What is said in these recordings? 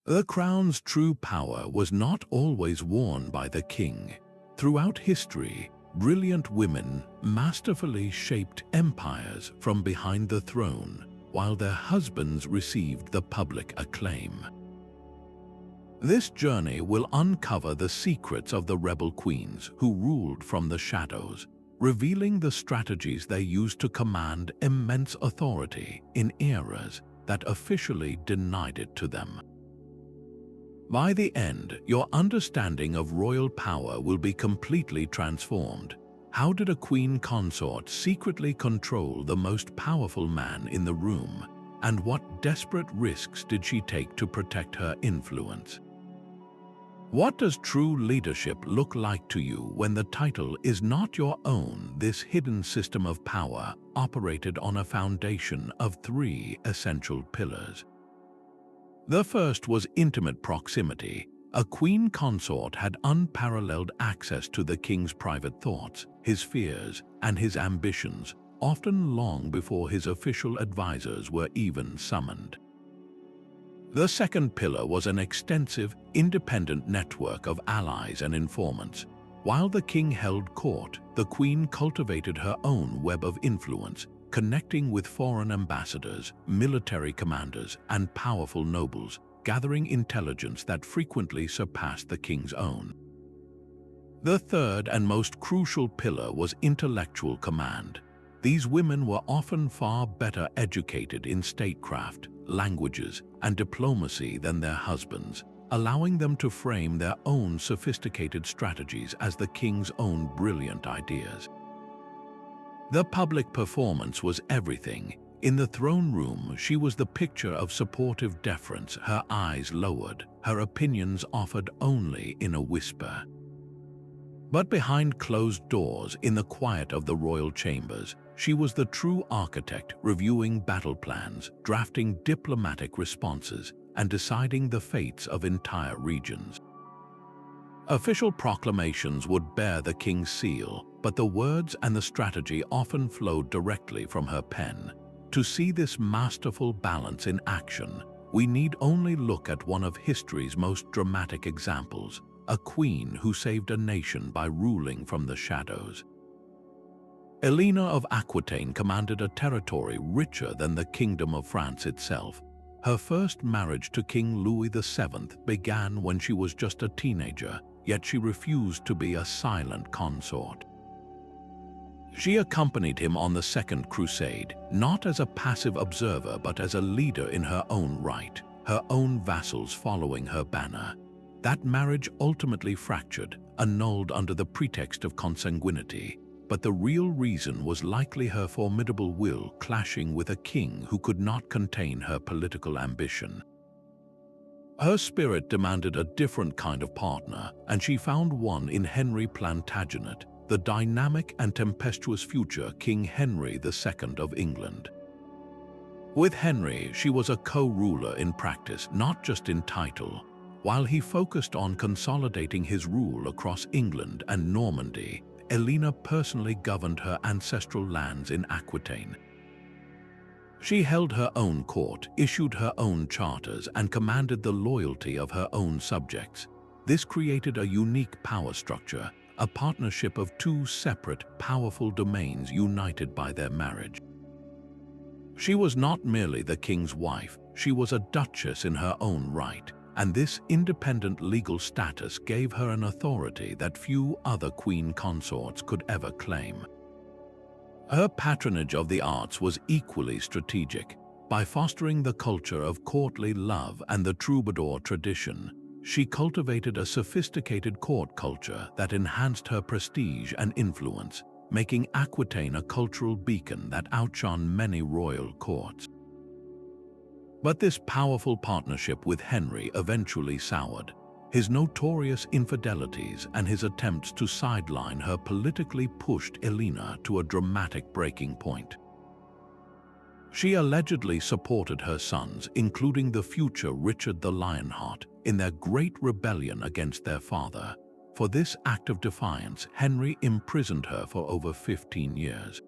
The crown's true power was not always worn by the king. Throughout history, brilliant women masterfully shaped empires from behind the throne, while their husbands received the public acclaim. This journey will uncover the secrets of the rebel queens who ruled from the shadows, revealing the strategies they used to command immense authority in eras that officially denied it to them. By the end, your understanding of royal power will be completely transformed. How did a queen consort secretly control the most powerful man in the room? And what desperate risks did she take to protect her influence? What does true leadership look like to you when the title is not your own? This hidden system of power operated on a foundation of three essential pillars. The first was intimate proximity. A queen consort had unparalleled access to the king's private thoughts, his fears, and his ambitions, often long before his official advisors were even summoned. The second pillar was an extensive, independent network of allies and informants. While the king held court, the queen cultivated her own web of influence, connecting with foreign ambassadors, military commanders, and powerful nobles, gathering intelligence that frequently surpassed the king's own. The third and most crucial pillar was intellectual command. These women were often far better educated in statecraft, languages, and diplomacy than their husbands, allowing them to frame their own sophisticated strategies as the king's own brilliant ideas. The public performance was everything. In the throne room, she was the picture of supportive deference, her eyes lowered, her opinions offered only in a whisper. But behind closed doors, in the quiet of the royal chambers, she was the true architect, reviewing battle plans, drafting diplomatic responses, and deciding the fates of entire regions. Official proclamations would bear the king's seal, but the words and the strategy often flowed directly from her pen. To see this masterful balance in action, we need only look at one of history's most dramatic examples, a queen who saved a nation by ruling from the shadows. Eleanor of Aquitaine commanded a territory richer than the Kingdom of France itself. Her first marriage to King Louis VII began when she was just a teenager, yet she refused to be a silent consort. She accompanied him on the Second Crusade, not as a passive observer but as a leader in her own right, her own vassals following her banner. That marriage ultimately fractured, annulled under the pretext of consanguinity, but the real reason was likely her formidable will clashing with a king who could not contain her political ambition. Her spirit demanded a different kind of partner, and she found one in Henry Plantagenet, the dynamic and tempestuous future King Henry II of England. With Henry, she was a co-ruler in practice, not just in title. While he focused on consolidating his rule across England and Normandy, Eleanor personally governed her ancestral lands in Aquitaine. She held her own court, issued her own charters, and commanded the loyalty of her own subjects. This created a unique power structure, a partnership of two separate, powerful domains united by their marriage. She was not merely the king's wife, she was a duchess in her own right, and this independent legal status gave her an authority that few other queen consorts could ever claim. Her patronage of the arts was equally strategic. By fostering the culture of courtly love and the troubadour tradition, she cultivated a sophisticated court culture that enhanced her prestige and influence, making Aquitaine a cultural beacon that outshone many royal courts. But this powerful partnership with Henry eventually soured. His notorious infidelities and his attempts to sideline her politically pushed Eleanor to a dramatic breaking point. She allegedly supported her sons, including the future Richard the Lionheart, in their great rebellion against their father. For this act of defiance, Henry imprisoned her for over 15 years.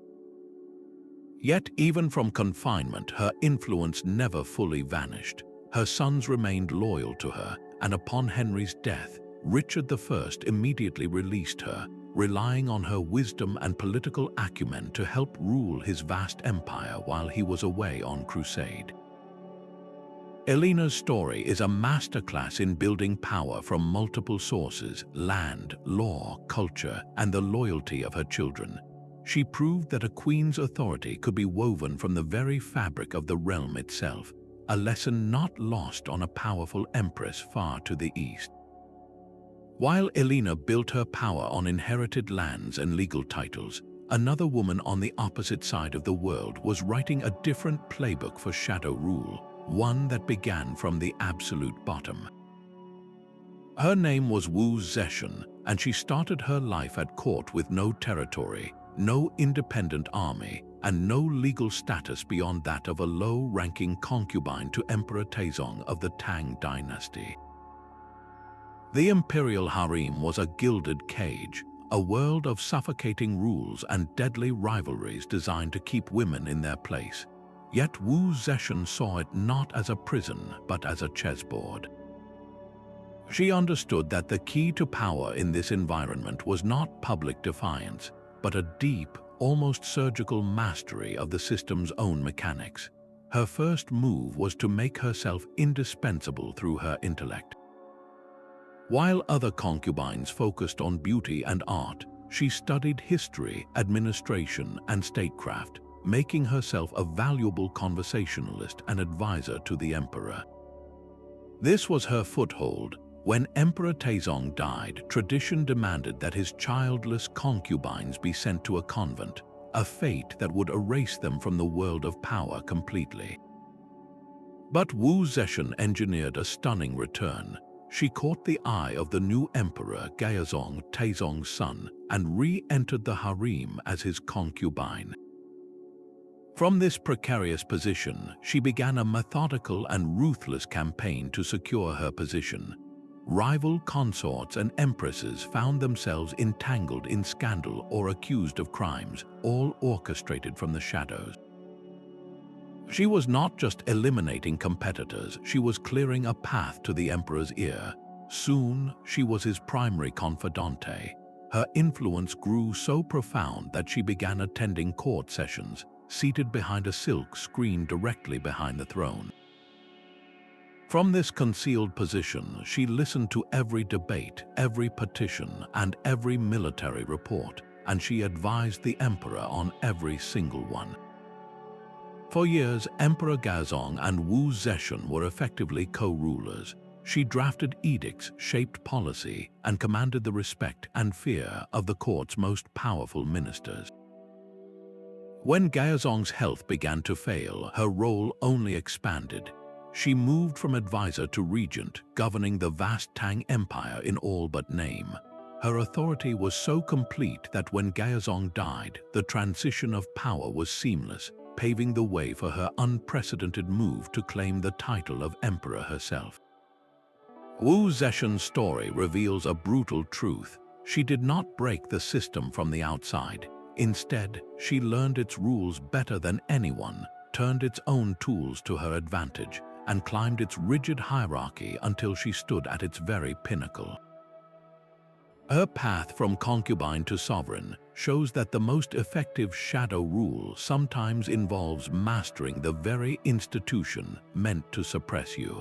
Yet, even from confinement, her influence never fully vanished. Her sons remained loyal to her, and upon Henry's death, Richard I immediately released her, relying on her wisdom and political acumen to help rule his vast empire while he was away on crusade. Eleanor's story is a masterclass in building power from multiple sources: land, law, culture, and the loyalty of her children. She proved that a queen's authority could be woven from the very fabric of the realm itself, a lesson not lost on a powerful empress far to the east. While Eleanor built her power on inherited lands and legal titles, another woman on the opposite side of the world was writing a different playbook for shadow rule, one that began from the absolute bottom. Her name was Zetian, and she started her life at court with no territory, no independent army, and no legal status beyond that of a low-ranking concubine to Emperor Taizong of the Tang Dynasty. The imperial harem was a gilded cage, a world of suffocating rules and deadly rivalries designed to keep women in their place. Yet Zetian saw it not as a prison, but as a chessboard. She understood that the key to power in this environment was not public defiance, but a deep, almost surgical mastery of the system's own mechanics. Her first move was to make herself indispensable through her intellect. While other concubines focused on beauty and art, she studied history, administration, and statecraft, making herself a valuable conversationalist and advisor to the emperor. This was her foothold. When Emperor Taizong died, tradition demanded that his childless concubines be sent to a convent, a fate that would erase them from the world of power completely. But Zetian engineered a stunning return. She caught the eye of the new emperor Gaozong, Taizong's son, and re-entered the harem as his concubine. From this precarious position, she began a methodical and ruthless campaign to secure her position. Rival consorts and empresses found themselves entangled in scandal or accused of crimes, all orchestrated from the shadows. She was not just eliminating competitors, she was clearing a path to the emperor's ear. Soon, she was his primary confidante. Her influence grew so profound that she began attending court sessions, seated behind a silk screen directly behind the throne. From this concealed position, she listened to every debate, every petition, and every military report, and she advised the emperor on every single one. For years, Emperor Gaozong and Zetian were effectively co-rulers. She drafted edicts, shaped policy, and commanded the respect and fear of the court's most powerful ministers. When Gaozong's health began to fail, her role only expanded. She moved from advisor to regent, governing the vast Tang Empire in all but name. Her authority was so complete that when Gaozong died, the transition of power was seamless, paving the way for her unprecedented move to claim the title of emperor herself. Zetian's story reveals a brutal truth. She did not break the system from the outside. Instead, she learned its rules better than anyone, turned its own tools to her advantage, and climbed its rigid hierarchy until she stood at its very pinnacle. Her path from concubine to sovereign shows that the most effective shadow rule sometimes involves mastering the very institution meant to suppress you.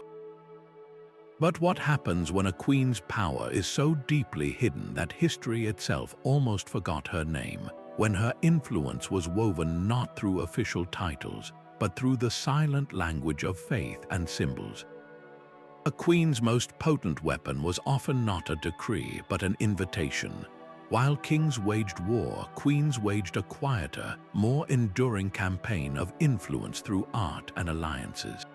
But what happens when a queen's power is so deeply hidden that history itself almost forgot her name, when her influence was woven not through official titles, but through the silent language of faith and symbols? A queen's most potent weapon was often not a decree, but an invitation. While kings waged war, queens waged a quieter, more enduring campaign of influence through art and alliances.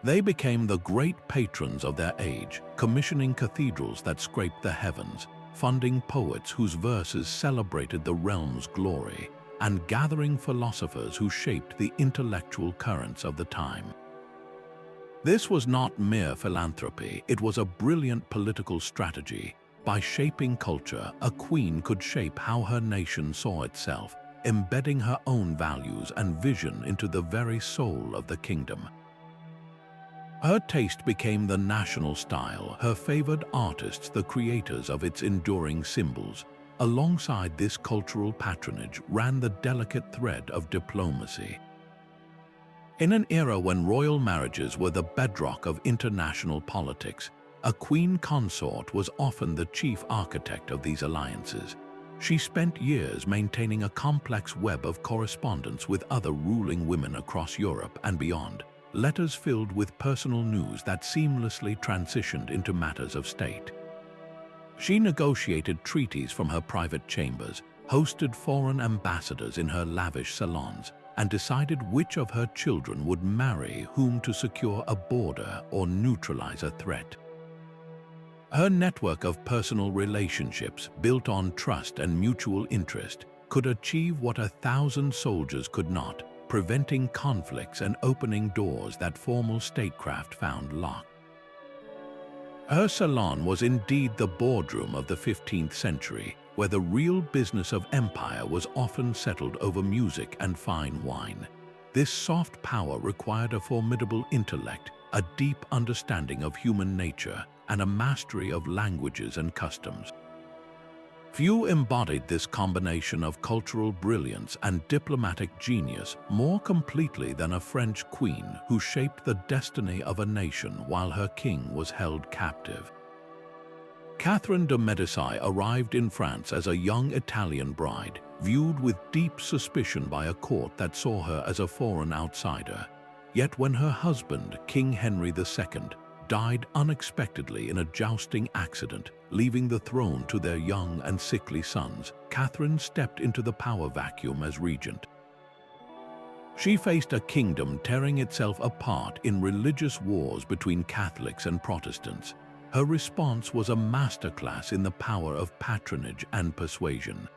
They became the great patrons of their age, commissioning cathedrals that scraped the heavens, funding poets whose verses celebrated the realm's glory, and gathering philosophers who shaped the intellectual currents of the time. This was not mere philanthropy, it was a brilliant political strategy. By shaping culture, a queen could shape how her nation saw itself, embedding her own values and vision into the very soul of the kingdom. Her taste became the national style, her favored artists the creators of its enduring symbols. Alongside this cultural patronage ran the delicate thread of diplomacy. In an era when royal marriages were the bedrock of international politics, a queen consort was often the chief architect of these alliances. She spent years maintaining a complex web of correspondence with other ruling women across Europe and beyond, letters filled with personal news that seamlessly transitioned into matters of state. She negotiated treaties from her private chambers, hosted foreign ambassadors in her lavish salons, and decided which of her children would marry whom to secure a border or neutralize a threat. Her network of personal relationships, built on trust and mutual interest, could achieve what 1,000 soldiers could not, preventing conflicts and opening doors that formal statecraft found locked. Her salon was indeed the boardroom of the 15th century, where the real business of empire was often settled over music and fine wine. This soft power required a formidable intellect, a deep understanding of human nature, and a mastery of languages and customs. Few embodied this combination of cultural brilliance and diplomatic genius more completely than a French queen who shaped the destiny of a nation while her king was held captive. Catherine de' Medici arrived in France as a young Italian bride, viewed with deep suspicion by a court that saw her as a foreign outsider. Yet when her husband, King Henry II, died unexpectedly in a jousting accident, leaving the throne to their young and sickly sons, Catherine stepped into the power vacuum as regent. She faced a kingdom tearing itself apart in religious wars between Catholics and Protestants. Her response was a masterclass in the power of patronage and persuasion.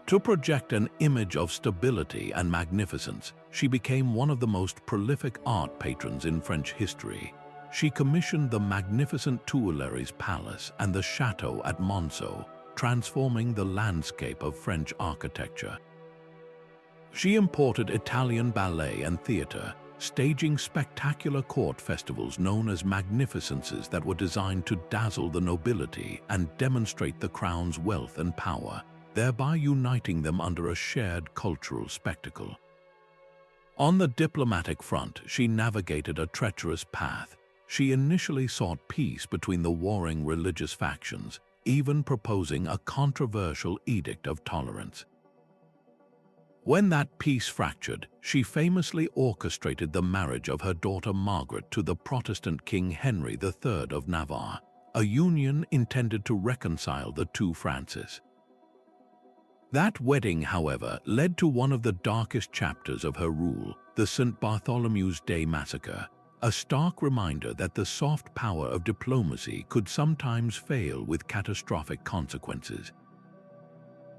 To project an image of stability and magnificence, she became one of the most prolific art patrons in French history. She commissioned the magnificent Tuileries Palace and the Château at Monceau, transforming the landscape of French architecture. She imported Italian ballet and theater, staging spectacular court festivals known as magnificences that were designed to dazzle the nobility and demonstrate the crown's wealth and power, thereby uniting them under a shared cultural spectacle. On the diplomatic front, she navigated a treacherous path. She initially sought peace between the warring religious factions, even proposing a controversial edict of tolerance. When that peace fractured, she famously orchestrated the marriage of her daughter Margaret to the Protestant King Henry III of Navarre, a union intended to reconcile the two Frances. That wedding, however, led to one of the darkest chapters of her rule, the St. Bartholomew's Day massacre, a stark reminder that the soft power of diplomacy could sometimes fail with catastrophic consequences.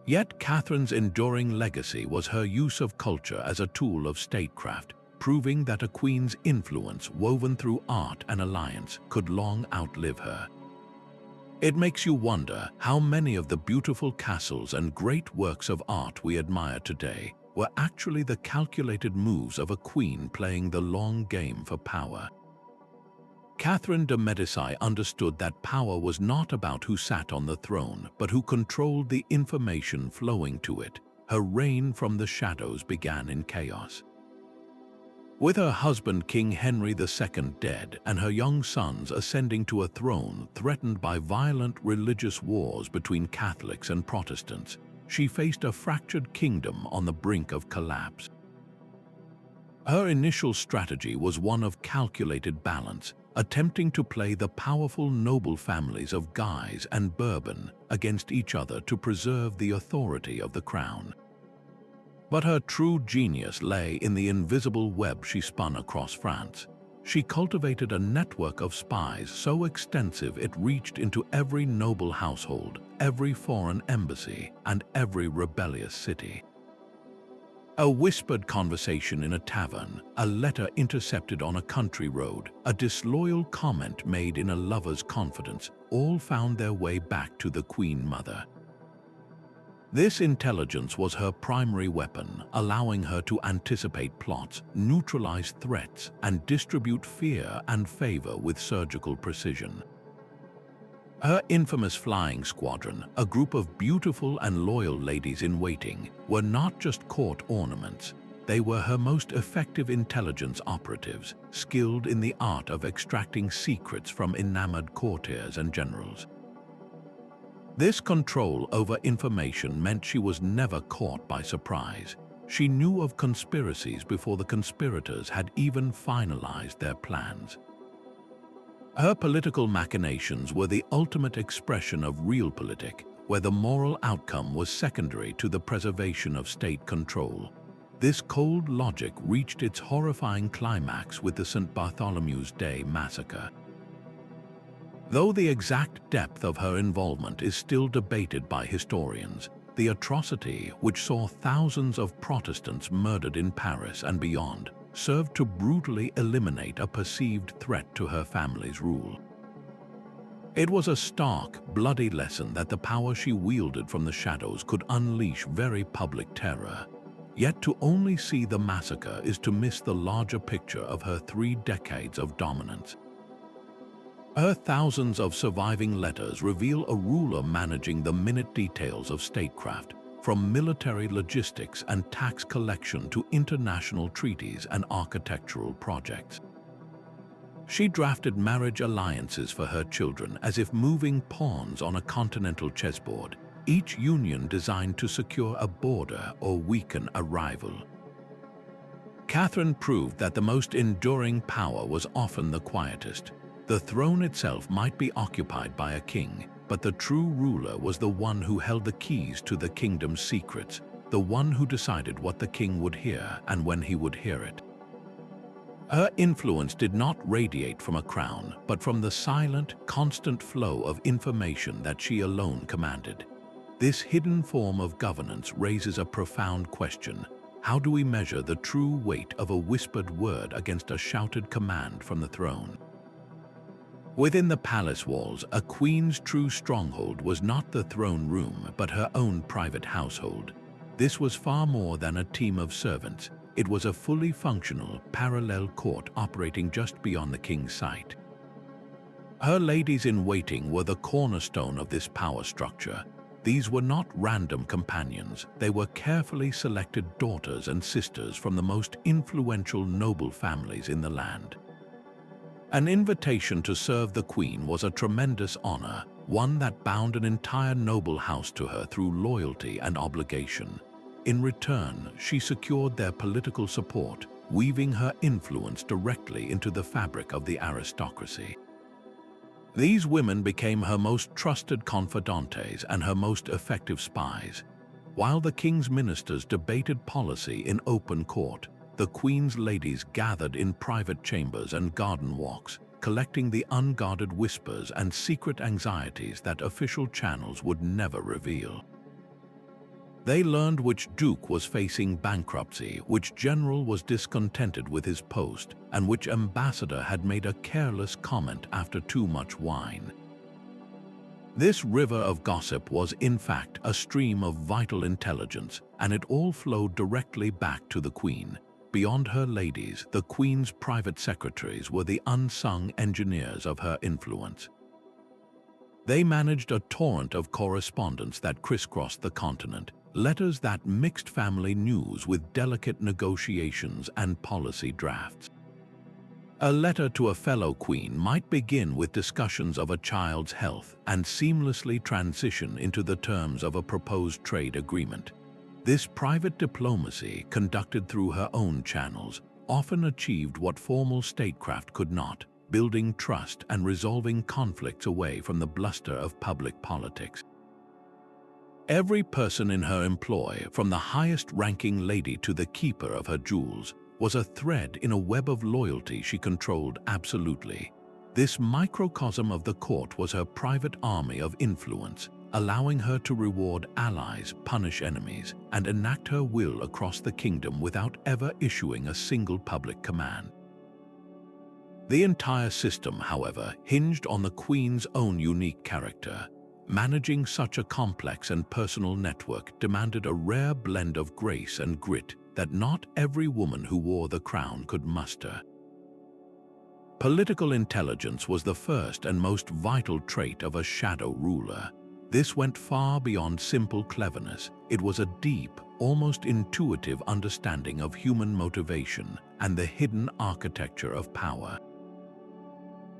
Yet Catherine's enduring legacy was her use of culture as a tool of statecraft, proving that a queen's influence woven through art and alliance could long outlive her. It makes you wonder how many of the beautiful castles and great works of art we admire today were actually the calculated moves of a queen playing the long game for power. Catherine de' Medici understood that power was not about who sat on the throne, but who controlled the information flowing to it. Her reign from the shadows began in chaos. With her husband King Henry II dead and her young sons ascending to a throne threatened by violent religious wars between Catholics and Protestants, she faced a fractured kingdom on the brink of collapse. Her initial strategy was one of calculated balance, attempting to play the powerful noble families of Guise and Bourbon against each other to preserve the authority of the crown. But her true genius lay in the invisible web she spun across France. She cultivated a network of spies so extensive it reached into every noble household, every foreign embassy, and every rebellious city. A whispered conversation in a tavern, a letter intercepted on a country road, a disloyal comment made in a lover's confidence, all found their way back to the Queen Mother. This intelligence was her primary weapon, allowing her to anticipate plots, neutralize threats, and distribute fear and favor with surgical precision. Her infamous flying squadron, a group of beautiful and loyal ladies-in-waiting, were not just court ornaments. They were her most effective intelligence operatives, skilled in the art of extracting secrets from enamored courtiers and generals. This control over information meant she was never caught by surprise. She knew of conspiracies before the conspirators had even finalized their plans. Her political machinations were the ultimate expression of realpolitik, where the moral outcome was secondary to the preservation of state control. This cold logic reached its horrifying climax with the St. Bartholomew's Day massacre. Though the exact depth of her involvement is still debated by historians, the atrocity, which saw thousands of Protestants murdered in Paris and beyond, served to brutally eliminate a perceived threat to her family's rule. It was a stark, bloody lesson that the power she wielded from the shadows could unleash very public terror. Yet to only see the massacre is to miss the larger picture of her 3 decades of dominance. Her thousands of surviving letters reveal a ruler managing the minute details of statecraft, from military logistics and tax collection to international treaties and architectural projects. She drafted marriage alliances for her children as if moving pawns on a continental chessboard, each union designed to secure a border or weaken a rival. Catherine proved that the most enduring power was often the quietest. The throne itself might be occupied by a king, but the true ruler was the one who held the keys to the kingdom's secrets, the one who decided what the king would hear and when he would hear it. Her influence did not radiate from a crown, but from the silent, constant flow of information that she alone commanded. This hidden form of governance raises a profound question. How do we measure the true weight of a whispered word against a shouted command from the throne? Within the palace walls, a queen's true stronghold was not the throne room, but her own private household. This was far more than a team of servants. It was a fully functional, parallel court operating just beyond the king's sight. Her ladies-in-waiting were the cornerstone of this power structure. These were not random companions. They were carefully selected daughters and sisters from the most influential noble families in the land. An invitation to serve the queen was a tremendous honor, one that bound an entire noble house to her through loyalty and obligation. In return, she secured their political support, weaving her influence directly into the fabric of the aristocracy. These women became her most trusted confidantes and her most effective spies. While the king's ministers debated policy in open court, the queen's ladies gathered in private chambers and garden walks, collecting the unguarded whispers and secret anxieties that official channels would never reveal. They learned which duke was facing bankruptcy, which general was discontented with his post, and which ambassador had made a careless comment after too much wine. This river of gossip was, in fact, a stream of vital intelligence, and it all flowed directly back to the queen. Beyond her ladies, the queen's private secretaries were the unsung engineers of her influence. They managed a torrent of correspondence that crisscrossed the continent, letters that mixed family news with delicate negotiations and policy drafts. A letter to a fellow queen might begin with discussions of a child's health and seamlessly transition into the terms of a proposed trade agreement. This private diplomacy, conducted through her own channels, often achieved what formal statecraft could not, building trust and resolving conflicts away from the bluster of public politics. Every person in her employ, from the highest-ranking lady to the keeper of her jewels, was a thread in a web of loyalty she controlled absolutely. This microcosm of the court was her private army of influence, allowing her to reward allies, punish enemies, and enact her will across the kingdom without ever issuing a single public command. The entire system, however, hinged on the queen's own unique character. managing such a complex and personal network demanded a rare blend of grace and grit that not every woman who wore the crown could muster. Political intelligence was the first and most vital trait of a shadow ruler. This went far beyond simple cleverness. It was a deep, almost intuitive understanding of human motivation and the hidden architecture of power.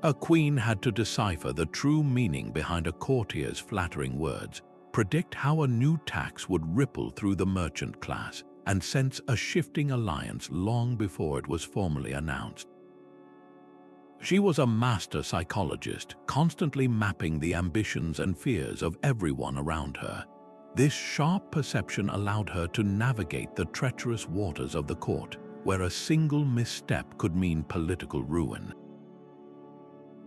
A queen had to decipher the true meaning behind a courtier's flattering words, predict how a new tax would ripple through the merchant class, and sense a shifting alliance long before it was formally announced. She was a master psychologist, constantly mapping the ambitions and fears of everyone around her. This sharp perception allowed her to navigate the treacherous waters of the court, where a single misstep could mean political ruin.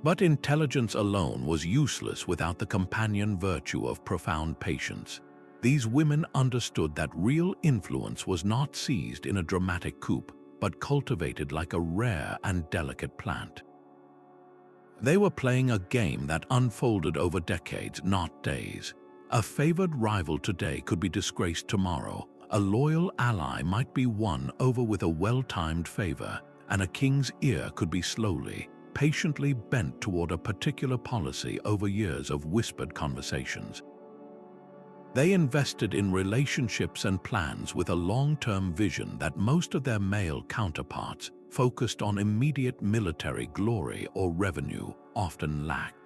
But intelligence alone was useless without the companion virtue of profound patience. These women understood that real influence was not seized in a dramatic coup, but cultivated like a rare and delicate plant. They were playing a game that unfolded over decades, not days. A favored rival today could be disgraced tomorrow. A loyal ally might be won over with a well-timed favor, and a king's ear could be slowly, patiently bent toward a particular policy over years of whispered conversations. They invested in relationships and plans with a long-term vision that most of their male counterparts, focused on immediate military glory or revenue, often lacked.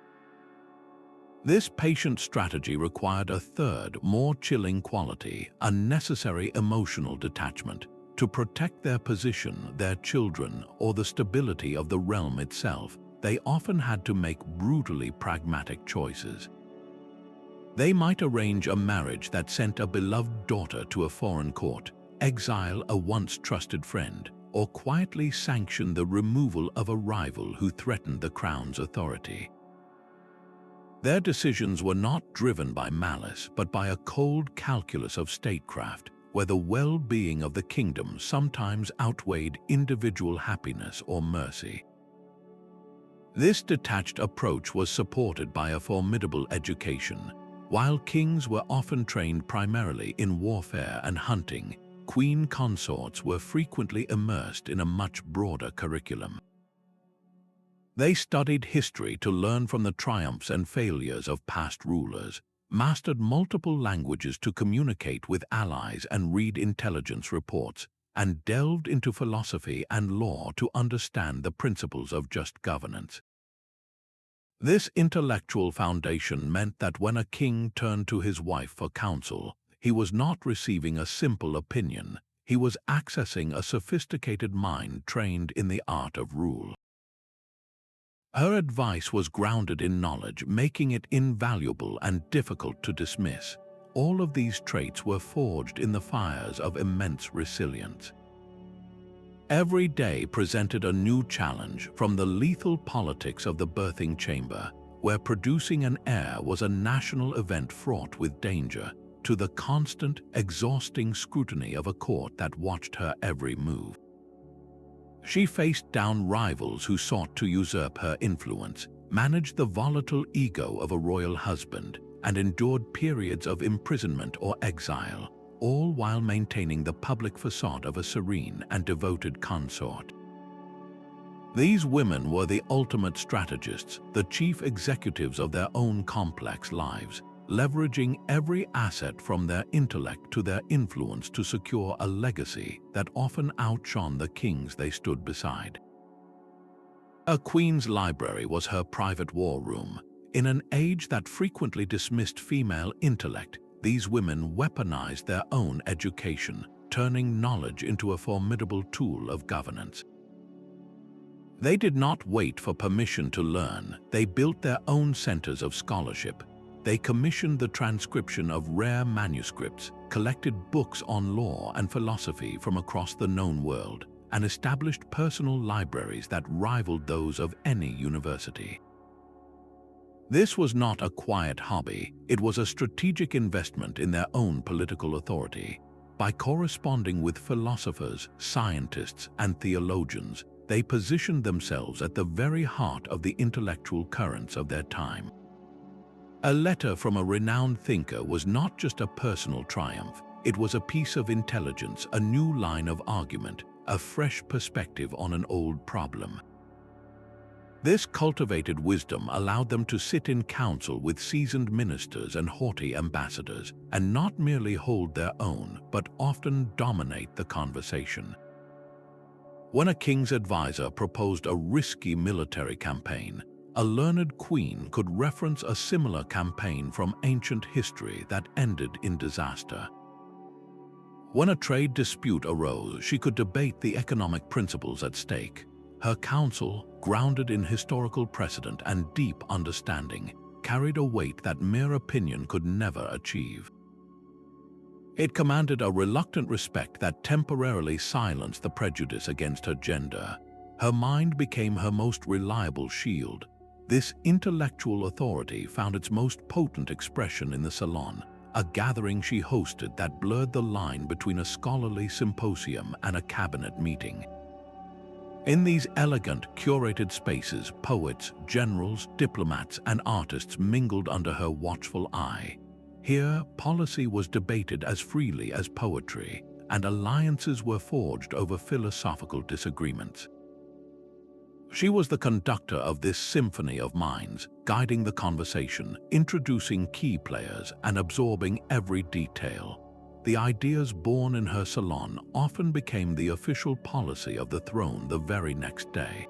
This patient strategy required a third, more chilling quality, a necessary emotional detachment. To protect their position, their children, or the stability of the realm itself, they often had to make brutally pragmatic choices. They might arrange a marriage that sent a beloved daughter to a foreign court, exile a once trusted friend, or quietly sanction the removal of a rival who threatened the crown's authority. Their decisions were not driven by malice, but by a cold calculus of statecraft, where the well-being of the kingdom sometimes outweighed individual happiness or mercy. This detached approach was supported by a formidable education. While kings were often trained primarily in warfare and hunting, queen consorts were frequently immersed in a much broader curriculum. They studied history to learn from the triumphs and failures of past rulers, mastered multiple languages to communicate with allies and read intelligence reports, and delved into philosophy and law to understand the principles of just governance. This intellectual foundation meant that when a king turned to his wife for counsel, he was not receiving a simple opinion. He was accessing a sophisticated mind trained in the art of rule. Her advice was grounded in knowledge, making it invaluable and difficult to dismiss. All of these traits were forged in the fires of immense resilience. Every day presented a new challenge, from the lethal politics of the birthing chamber, where producing an heir was a national event fraught with danger, to the constant, exhausting scrutiny of a court that watched her every move. She faced down rivals who sought to usurp her influence, managed the volatile ego of a royal husband, and endured periods of imprisonment or exile, all while maintaining the public facade of a serene and devoted consort. These women were the ultimate strategists, the chief executives of their own complex lives, leveraging every asset from their intellect to their influence to secure a legacy that often outshone the kings they stood beside. A queen's library was her private war room. In an age that frequently dismissed female intellect, these women weaponized their own education, turning knowledge into a formidable tool of governance. They did not wait for permission to learn. They built their own centers of scholarship. They commissioned the transcription of rare manuscripts, collected books on law and philosophy from across the known world, and established personal libraries that rivaled those of any university. This was not a quiet hobby. It was a strategic investment in their own political authority. By corresponding with philosophers, scientists, and theologians, they positioned themselves at the very heart of the intellectual currents of their time. A letter from a renowned thinker was not just a personal triumph, it was a piece of intelligence, a new line of argument, a fresh perspective on an old problem. This cultivated wisdom allowed them to sit in council with seasoned ministers and haughty ambassadors, and not merely hold their own, but often dominate the conversation. When a king's advisor proposed a risky military campaign, a learned queen could reference a similar campaign from ancient history that ended in disaster. When a trade dispute arose, she could debate the economic principles at stake. Her counsel, grounded in historical precedent and deep understanding, carried a weight that mere opinion could never achieve. It commanded a reluctant respect that temporarily silenced the prejudice against her gender. Her mind became her most reliable shield. This intellectual authority found its most potent expression in the salon, a gathering she hosted that blurred the line between a scholarly symposium and a cabinet meeting. In these elegant, curated spaces, poets, generals, diplomats, and artists mingled under her watchful eye. Here, policy was debated as freely as poetry, and alliances were forged over philosophical disagreements. She was the conductor of this symphony of minds, guiding the conversation, introducing key players, and absorbing every detail. The ideas born in her salon often became the official policy of the throne the very next day.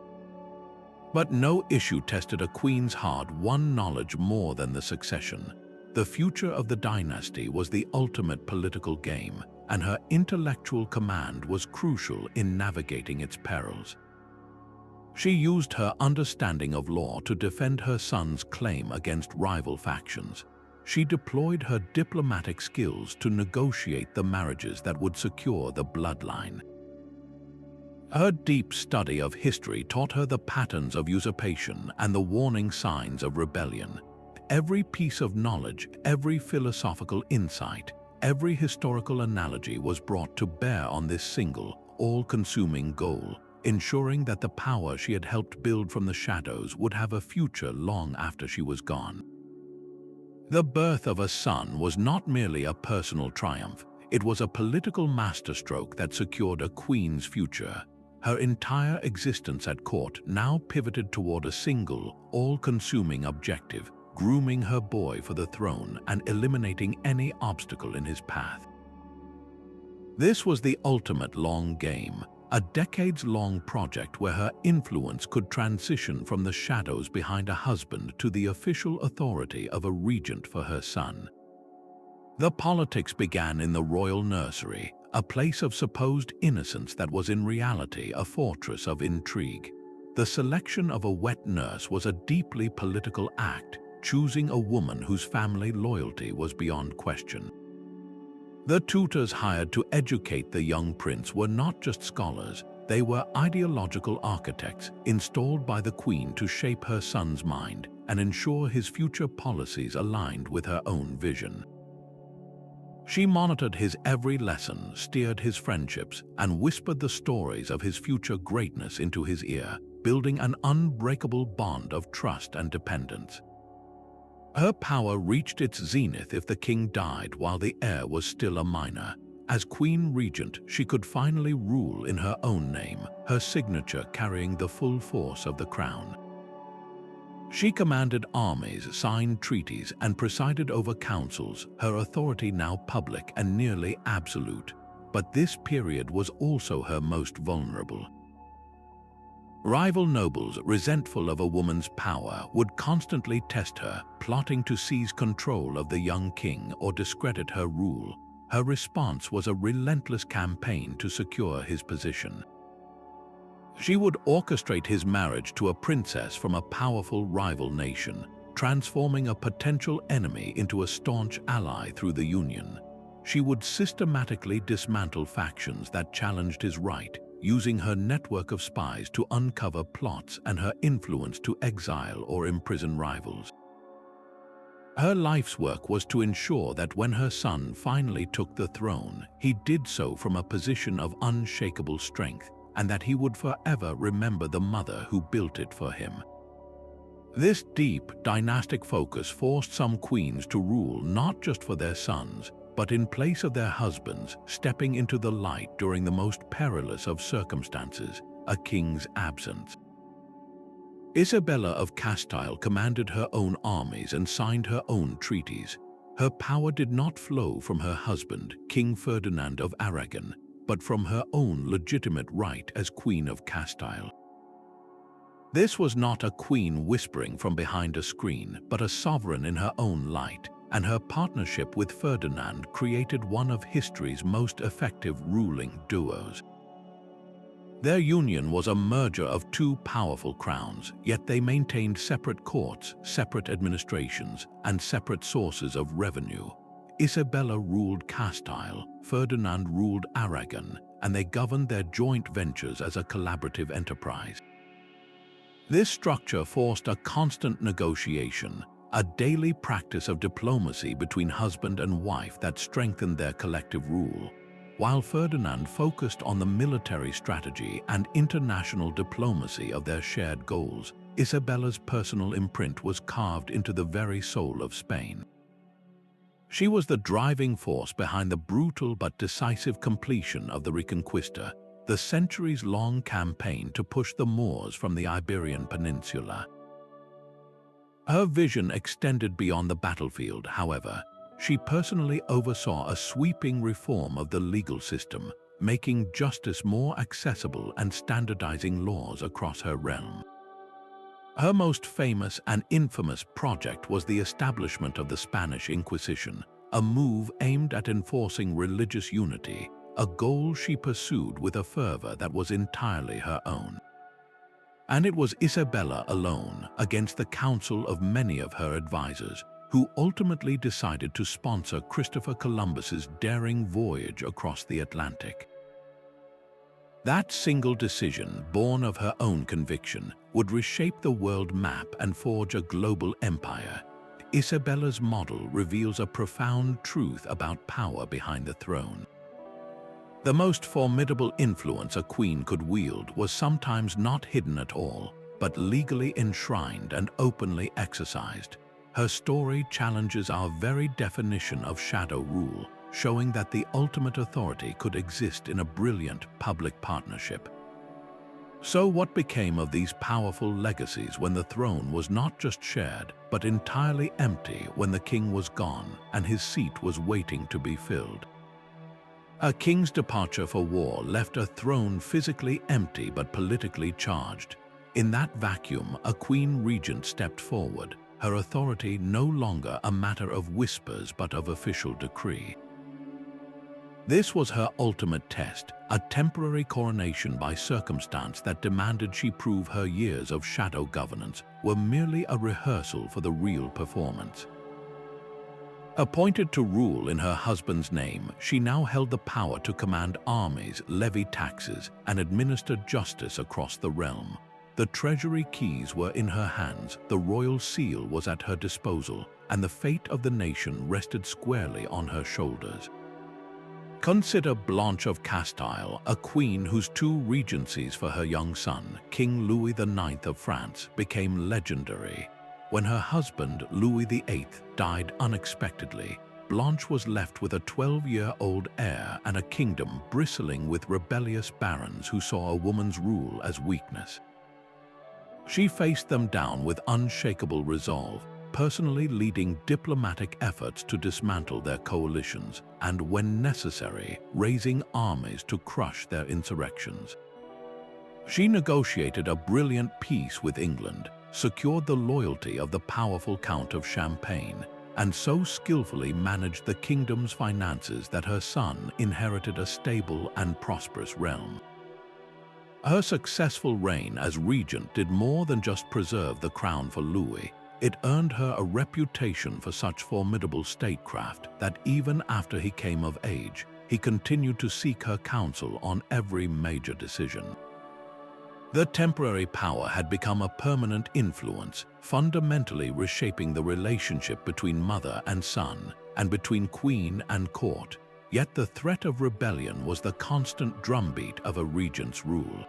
But no issue tested a queen's hard-won knowledge more than the succession. The future of the dynasty was the ultimate political game, and her intellectual command was crucial in navigating its perils. She used her understanding of law to defend her son's claim against rival factions. She deployed her diplomatic skills to negotiate the marriages that would secure the bloodline. Her deep study of history taught her the patterns of usurpation and the warning signs of rebellion. Every piece of knowledge, every philosophical insight, every historical analogy was brought to bear on this single, all-consuming goal, ensuring that the power she had helped build from the shadows would have a future long after she was gone. The birth of a son was not merely a personal triumph, it was a political masterstroke that secured a queen's future. Her entire existence at court now pivoted toward a single, all-consuming objective: grooming her boy for the throne and eliminating any obstacle in his path. This was the ultimate long game, a decades-long project where her influence could transition from the shadows behind a husband to the official authority of a regent for her son. The politics began in the royal nursery, a place of supposed innocence that was in reality a fortress of intrigue. The selection of a wet nurse was a deeply political act, choosing a woman whose family loyalty was beyond question. The tutors hired to educate the young prince were not just scholars, they were ideological architects installed by the queen to shape her son's mind and ensure his future policies aligned with her own vision. She monitored his every lesson, steered his friendships, and whispered the stories of his future greatness into his ear, building an unbreakable bond of trust and dependence. Her power reached its zenith if the king died while the heir was still a minor. As queen regent, she could finally rule in her own name, her signature carrying the full force of the crown. She commanded armies, signed treaties, and presided over councils, her authority now public and nearly absolute. But this period was also her most vulnerable. Rival nobles, resentful of a woman's power, would constantly test her, plotting to seize control of the young king or discredit her rule. Her response was a relentless campaign to secure his position. She would orchestrate his marriage to a princess from a powerful rival nation, transforming a potential enemy into a staunch ally through the union. She would systematically dismantle factions that challenged his right, using her network of spies to uncover plots and her influence to exile or imprison rivals. Her life's work was to ensure that when her son finally took the throne, he did so from a position of unshakable strength, and that he would forever remember the mother who built it for him. This deep, dynastic focus forced some queens to rule not just for their sons, but in place of their husbands, stepping into the light during the most perilous of circumstances, a king's absence. Isabella of Castile commanded her own armies and signed her own treaties. Her power did not flow from her husband, King Ferdinand of Aragon, but from her own legitimate right as Queen of Castile. This was not a queen whispering from behind a screen, but a sovereign in her own light, and her partnership with Ferdinand created one of history's most effective ruling duos. Their union was a merger of two powerful crowns, yet they maintained separate courts, separate administrations, and separate sources of revenue. Isabella ruled Castile, Ferdinand ruled Aragon, and they governed their joint ventures as a collaborative enterprise. This structure forced a constant negotiation, a daily practice of diplomacy between husband and wife that strengthened their collective rule. While Ferdinand focused on the military strategy and international diplomacy of their shared goals, Isabella's personal imprint was carved into the very soul of Spain. She was the driving force behind the brutal but decisive completion of the Reconquista, the centuries-long campaign to push the Moors from the Iberian Peninsula. Her vision extended beyond the battlefield, however. She personally oversaw a sweeping reform of the legal system, making justice more accessible and standardizing laws across her realm. Her most famous and infamous project was the establishment of the Spanish Inquisition, a move aimed at enforcing religious unity, a goal she pursued with a fervor that was entirely her own. And it was Isabella alone, against the counsel of many of her advisors, who ultimately decided to sponsor Christopher Columbus's daring voyage across the Atlantic. That single decision, born of her own conviction, would reshape the world map and forge a global empire. Isabella's model reveals a profound truth about power behind the throne. The most formidable influence a queen could wield was sometimes not hidden at all, but legally enshrined and openly exercised. Her story challenges our very definition of shadow rule, showing that the ultimate authority could exist in a brilliant public partnership. So what became of these powerful legacies when the throne was not just shared, but entirely empty when the king was gone and his seat was waiting to be filled? A king's departure for war left a throne physically empty but politically charged. In that vacuum, a queen regent stepped forward, her authority no longer a matter of whispers but of official decree. This was her ultimate test, a temporary coronation by circumstance that demanded she prove her years of shadow governance were merely a rehearsal for the real performance. Appointed to rule in her husband's name, she now held the power to command armies, levy taxes, and administer justice across the realm. The treasury keys were in her hands, the royal seal was at her disposal, and the fate of the nation rested squarely on her shoulders. Consider Blanche of Castile, a queen whose two regencies for her young son, King Louis IX of France, became legendary. When her husband, Louis VIII, died unexpectedly, Blanche was left with a 12-year-old heir and a kingdom bristling with rebellious barons who saw a woman's rule as weakness. She faced them down with unshakable resolve, personally leading diplomatic efforts to dismantle their coalitions and, when necessary, raising armies to crush their insurrections. She negotiated a brilliant peace with England, secured the loyalty of the powerful Count of Champagne, and so skillfully managed the kingdom's finances that her son inherited a stable and prosperous realm. Her successful reign as regent did more than just preserve the crown for Louis. It earned her a reputation for such formidable statecraft that even after he came of age, he continued to seek her counsel on every major decision. The temporary power had become a permanent influence, fundamentally reshaping the relationship between mother and son, and between queen and court. Yet the threat of rebellion was the constant drumbeat of a regent's rule.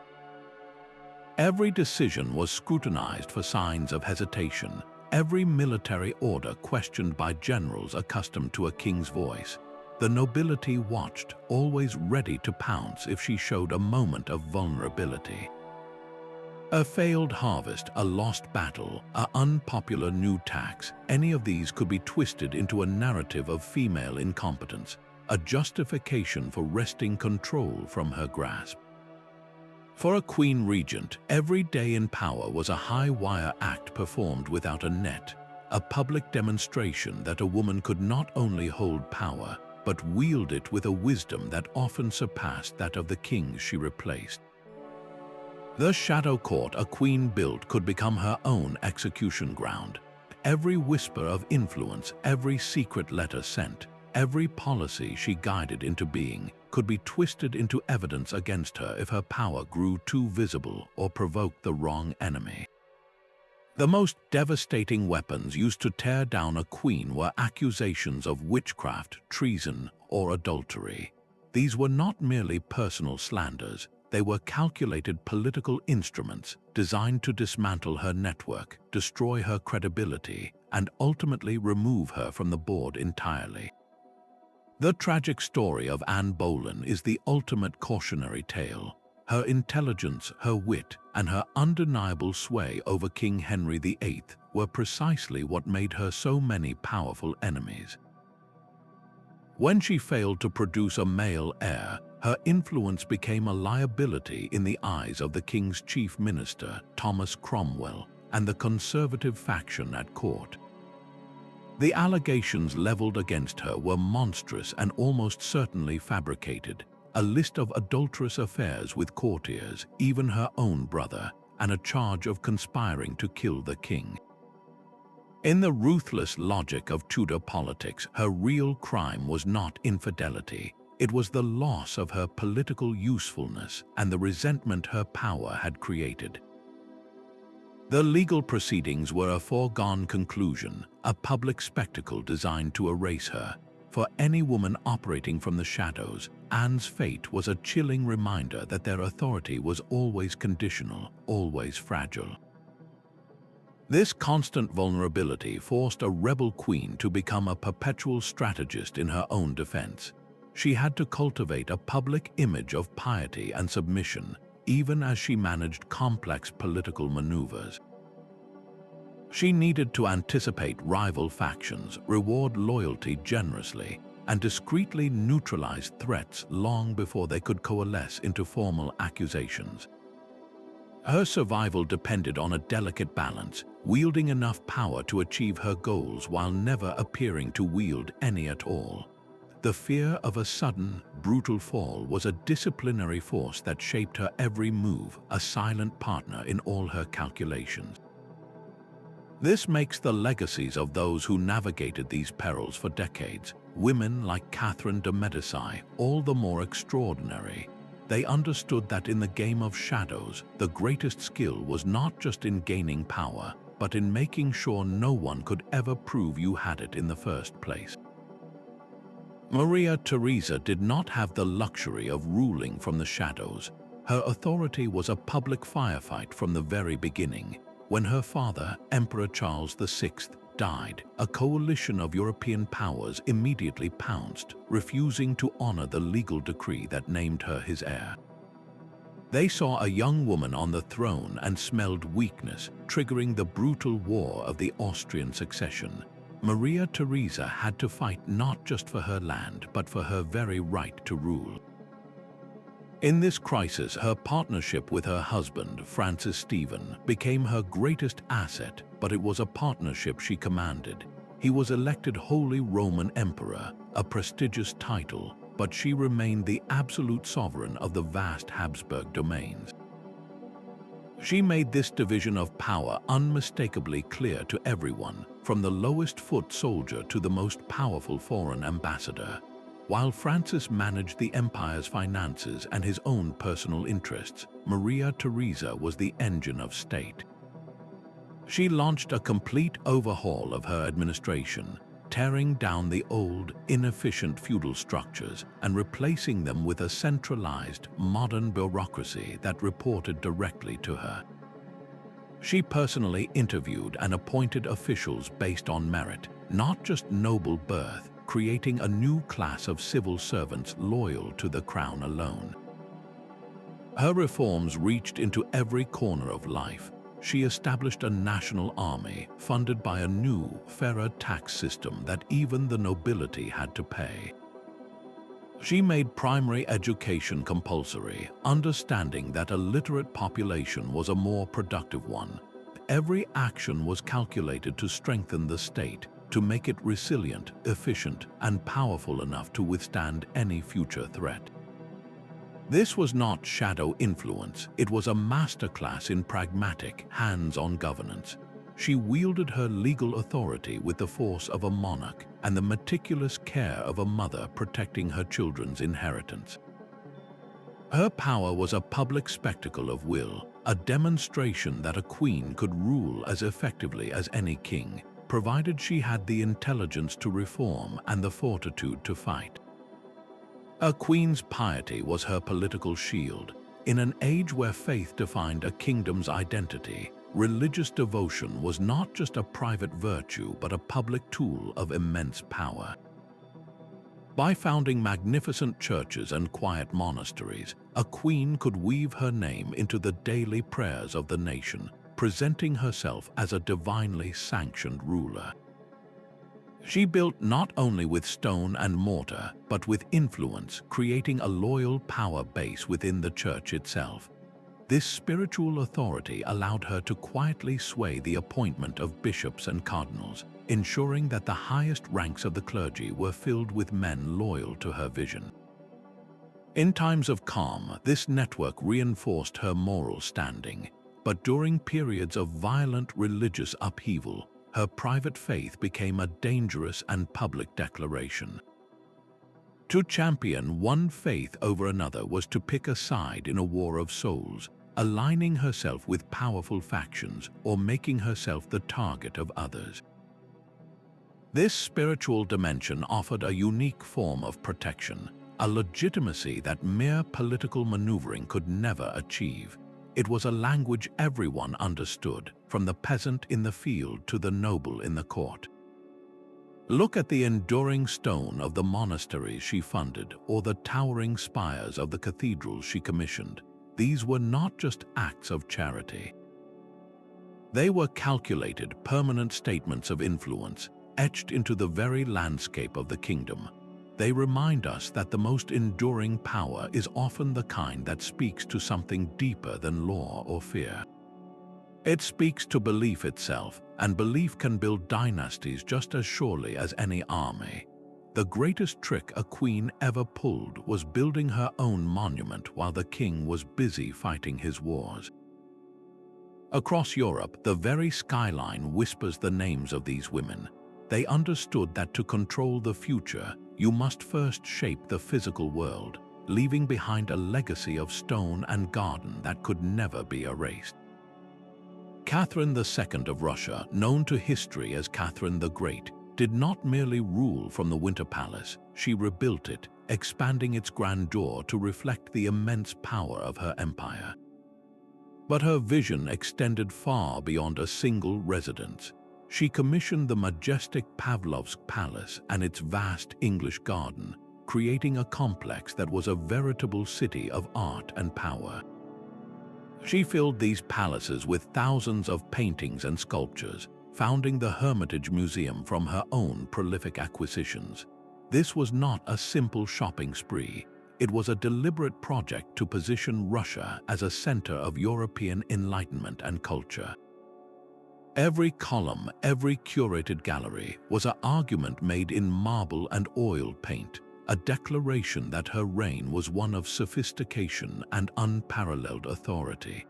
Every decision was scrutinized for signs of hesitation, every military order questioned by generals accustomed to a king's voice. The nobility watched, always ready to pounce if she showed a moment of vulnerability. A failed harvest, a lost battle, an unpopular new tax, any of these could be twisted into a narrative of female incompetence, a justification for wresting control from her grasp. For a queen regent, every day in power was a high-wire act performed without a net, a public demonstration that a woman could not only hold power, but wield it with a wisdom that often surpassed that of the kings she replaced. The shadow court a queen built could become her own execution ground. Every whisper of influence, every secret letter sent, every policy she guided into being could be twisted into evidence against her if her power grew too visible or provoked the wrong enemy. The most devastating weapons used to tear down a queen were accusations of witchcraft, treason, or adultery. These were not merely personal slanders. They were calculated political instruments designed to dismantle her network, destroy her credibility, and ultimately remove her from the board entirely. The tragic story of Anne Boleyn is the ultimate cautionary tale. Her intelligence, her wit, and her undeniable sway over King Henry VIII were precisely what made her so many powerful enemies. When she failed to produce a male heir, her influence became a liability in the eyes of the king's chief minister, Thomas Cromwell, and the conservative faction at court. The allegations leveled against her were monstrous and almost certainly fabricated. A list of adulterous affairs with courtiers, even her own brother, and a charge of conspiring to kill the king. In the ruthless logic of Tudor politics, her real crime was not infidelity. It was the loss of her political usefulness and the resentment her power had created. The legal proceedings were a foregone conclusion, a public spectacle designed to erase her. For any woman operating from the shadows, Anne's fate was a chilling reminder that their authority was always conditional, always fragile. This constant vulnerability forced a rebel queen to become a perpetual strategist in her own defense. She had to cultivate a public image of piety and submission, even as she managed complex political maneuvers. She needed to anticipate rival factions, reward loyalty generously, and discreetly neutralize threats long before they could coalesce into formal accusations. Her survival depended on a delicate balance, wielding enough power to achieve her goals while never appearing to wield any at all. The fear of a sudden, brutal fall was a disciplinary force that shaped her every move, a silent partner in all her calculations. This makes the legacies of those who navigated these perils for decades, women like Catherine de' Medici, all the more extraordinary. They understood that in the game of shadows, the greatest skill was not just in gaining power, but in making sure no one could ever prove you had it in the first place. Maria Theresa did not have the luxury of ruling from the shadows. Her authority was a public firefight from the very beginning. When her father, Emperor Charles VI, died, a coalition of European powers immediately pounced, refusing to honor the legal decree that named her his heir. They saw a young woman on the throne and smelled weakness, triggering the brutal war of the Austrian succession. Maria Theresa had to fight not just for her land, but for her very right to rule. In this crisis, her partnership with her husband, Francis Stephen, became her greatest asset, but it was a partnership she commanded. He was elected Holy Roman Emperor, a prestigious title, but she remained the absolute sovereign of the vast Habsburg domains. She made this division of power unmistakably clear to everyone, from the lowest foot soldier to the most powerful foreign ambassador. While Francis managed the empire's finances and his own personal interests, Maria Theresa was the engine of state. She launched a complete overhaul of her administration. tearing down the old, inefficient feudal structures and replacing them with a centralized, modern bureaucracy that reported directly to her. She personally interviewed and appointed officials based on merit, not just noble birth, creating a new class of civil servants loyal to the crown alone. Her reforms reached into every corner of life. She established a national army funded by a new, fairer tax system that even the nobility had to pay. She made primary education compulsory, understanding that a literate population was a more productive one. Every action was calculated to strengthen the state, to make it resilient, efficient, and powerful enough to withstand any future threat. This was not shadow influence, it was a masterclass in pragmatic, hands-on governance. She wielded her legal authority with the force of a monarch and the meticulous care of a mother protecting her children's inheritance. Her power was a public spectacle of will, a demonstration that a queen could rule as effectively as any king, provided she had the intelligence to reform and the fortitude to fight. A queen's piety was her political shield. In an age where faith defined a kingdom's identity, religious devotion was not just a private virtue but a public tool of immense power. By founding magnificent churches and quiet monasteries, a queen could weave her name into the daily prayers of the nation, presenting herself as a divinely sanctioned ruler. She built not only with stone and mortar, but with influence, creating a loyal power base within the church itself. This spiritual authority allowed her to quietly sway the appointment of bishops and cardinals, ensuring that the highest ranks of the clergy were filled with men loyal to her vision. In times of calm, this network reinforced her moral standing, but during periods of violent religious upheaval, her private faith became a dangerous and public declaration. To champion one faith over another was to pick a side in a war of souls, aligning herself with powerful factions or making herself the target of others. This spiritual dimension offered a unique form of protection, a legitimacy that mere political maneuvering could never achieve. It was a language everyone understood, from the peasant in the field to the noble in the court. Look at the enduring stone of the monasteries she funded or the towering spires of the cathedrals she commissioned. These were not just acts of charity. They were calculated, permanent statements of influence, etched into the very landscape of the kingdom. They remind us that the most enduring power is often the kind that speaks to something deeper than law or fear. It speaks to belief itself, and belief can build dynasties just as surely as any army. The greatest trick a queen ever pulled was building her own monument while the king was busy fighting his wars. Across Europe, the very skyline whispers the names of these women. They understood that to control the future, you must first shape the physical world, leaving behind a legacy of stone and garden that could never be erased. Catherine II of Russia, known to history as Catherine the Great, did not merely rule from the Winter Palace. She rebuilt it, expanding its grandeur to reflect the immense power of her empire. But her vision extended far beyond a single residence. She commissioned the majestic Pavlovsk Palace and its vast English garden, creating a complex that was a veritable city of art and power. She filled these palaces with thousands of paintings and sculptures, founding the Hermitage Museum from her own prolific acquisitions. This was not a simple shopping spree. It was a deliberate project to position Russia as a center of European enlightenment and culture. Every column, every curated gallery was an argument made in marble and oil paint, a declaration that her reign was one of sophistication and unparalleled authority.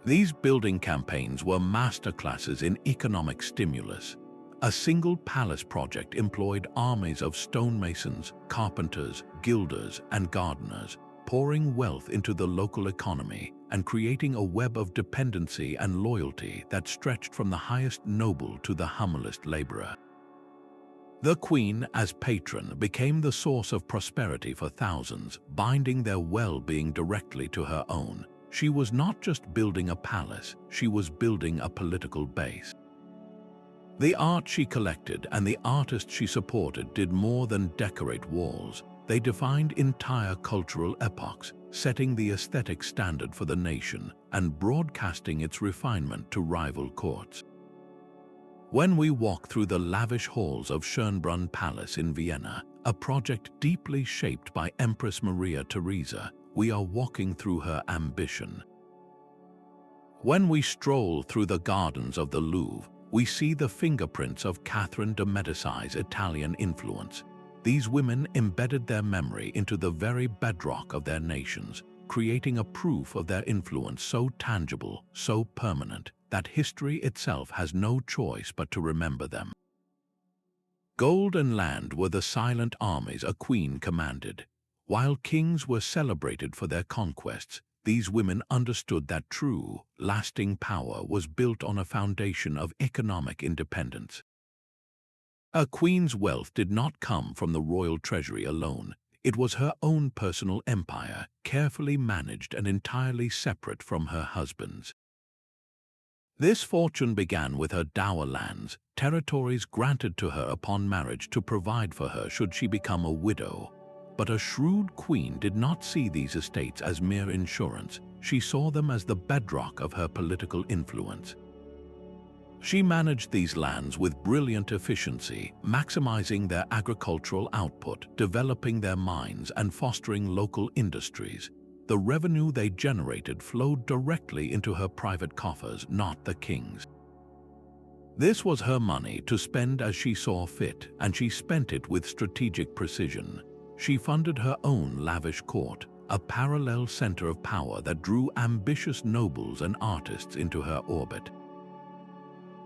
These building campaigns were masterclasses in economic stimulus. A single palace project employed armies of stonemasons, carpenters, gilders, and gardeners, pouring wealth into the local economy and creating a web of dependency and loyalty that stretched from the highest noble to the humblest laborer. The queen, as patron, became the source of prosperity for thousands, binding their well-being directly to her own. She was not just building a palace, she was building a political base. The art she collected and the artists she supported did more than decorate walls. They defined entire cultural epochs, setting the aesthetic standard for the nation and broadcasting its refinement to rival courts. When we walk through the lavish halls of Schönbrunn Palace in Vienna, a project deeply shaped by Empress Maria Theresa, we are walking through her ambition. When we stroll through the gardens of the Louvre, we see the fingerprints of Catherine de' Medici's Italian influence. These women embedded their memory into the very bedrock of their nations, creating a proof of their influence so tangible, so permanent, that history itself has no choice but to remember them. Gold and land were the silent armies a queen commanded. While kings were celebrated for their conquests, these women understood that true, lasting power was built on a foundation of economic independence. A queen's wealth did not come from the royal treasury alone. It was her own personal empire, carefully managed and entirely separate from her husband's. This fortune began with her dower lands, territories granted to her upon marriage to provide for her should she become a widow. But a shrewd queen did not see these estates as mere insurance. She saw them as the bedrock of her political influence. She managed these lands with brilliant efficiency, maximizing their agricultural output, developing their mines, and fostering local industries. The revenue they generated flowed directly into her private coffers, not the king's. This was her money to spend as she saw fit, and she spent it with strategic precision. She funded her own lavish court, a parallel center of power that drew ambitious nobles and artists into her orbit.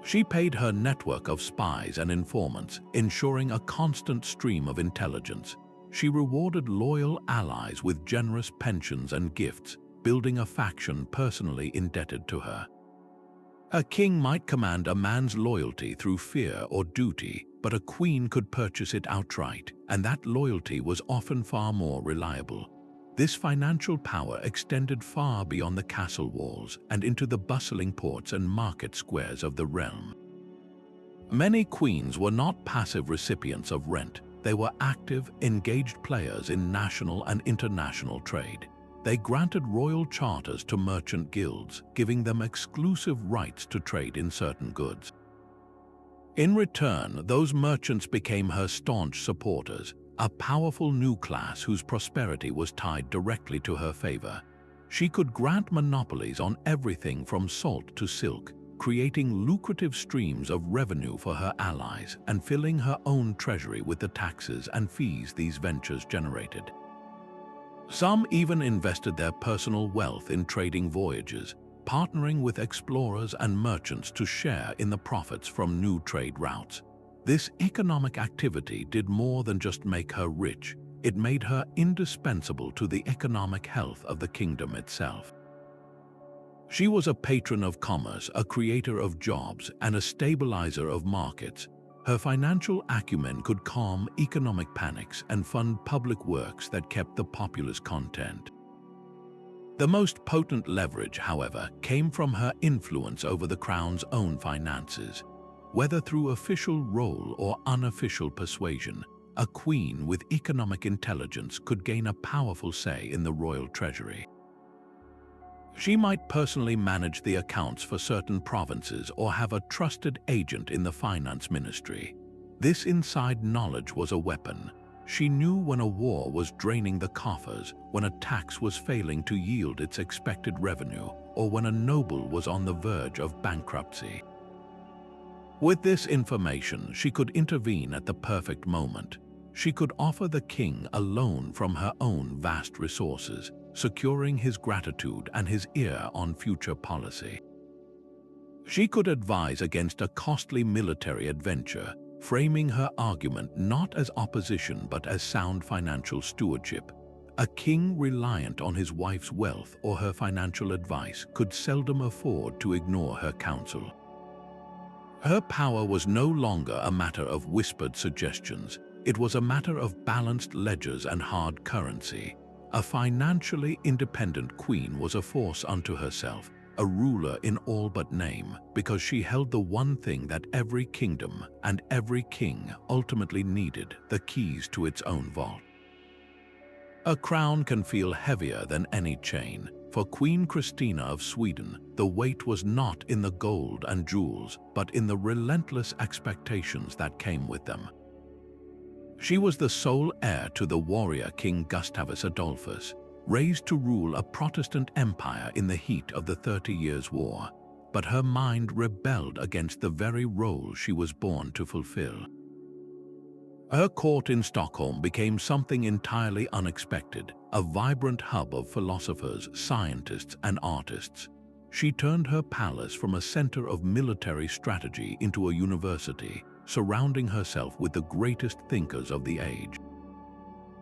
She paid her network of spies and informants, ensuring a constant stream of intelligence. She rewarded loyal allies with generous pensions and gifts, building a faction personally indebted to her. A king might command a man's loyalty through fear or duty, but a queen could purchase it outright, and that loyalty was often far more reliable. This financial power extended far beyond the castle walls and into the bustling ports and market squares of the realm. Many queens were not passive recipients of rent. They were active, engaged players in national and international trade. They granted royal charters to merchant guilds, giving them exclusive rights to trade in certain goods. In return, those merchants became her staunch supporters, a powerful new class whose prosperity was tied directly to her favor. She could grant monopolies on everything from salt to silk, creating lucrative streams of revenue for her allies and filling her own treasury with the taxes and fees these ventures generated. Some even invested their personal wealth in trading voyages, partnering with explorers and merchants to share in the profits from new trade routes. This economic activity did more than just make her rich. It made her indispensable to the economic health of the kingdom itself. She was a patron of commerce, a creator of jobs, and a stabilizer of markets. Her financial acumen could calm economic panics and fund public works that kept the populace content. The most potent leverage, however, came from her influence over the crown's own finances. Whether through official role or unofficial persuasion, a queen with economic intelligence could gain a powerful say in the royal treasury. She might personally manage the accounts for certain provinces or have a trusted agent in the finance ministry. This inside knowledge was a weapon. She knew when a war was draining the coffers, when a tax was failing to yield its expected revenue, or when a noble was on the verge of bankruptcy. With this information, she could intervene at the perfect moment. She could offer the king a loan from her own vast resources, securing his gratitude and his ear on future policy. She could advise against a costly military adventure, framing her argument not as opposition but as sound financial stewardship. A king reliant on his wife's wealth or her financial advice could seldom afford to ignore her counsel. Her power was no longer a matter of whispered suggestions. It was a matter of balanced ledgers and hard currency. A financially independent queen was a force unto herself, a ruler in all but name, because she held the one thing that every kingdom and every king ultimately needed: the keys to its own vault. A crown can feel heavier than any chain. For Queen Christina of Sweden, the weight was not in the gold and jewels, but in the relentless expectations that came with them. She was the sole heir to the warrior King Gustavus Adolphus, raised to rule a Protestant empire in the heat of the 30 Years' War, but her mind rebelled against the very role she was born to fulfill. Her court in Stockholm became something entirely unexpected, a vibrant hub of philosophers, scientists, and artists. She turned her palace from a center of military strategy into a university, surrounding herself with the greatest thinkers of the age.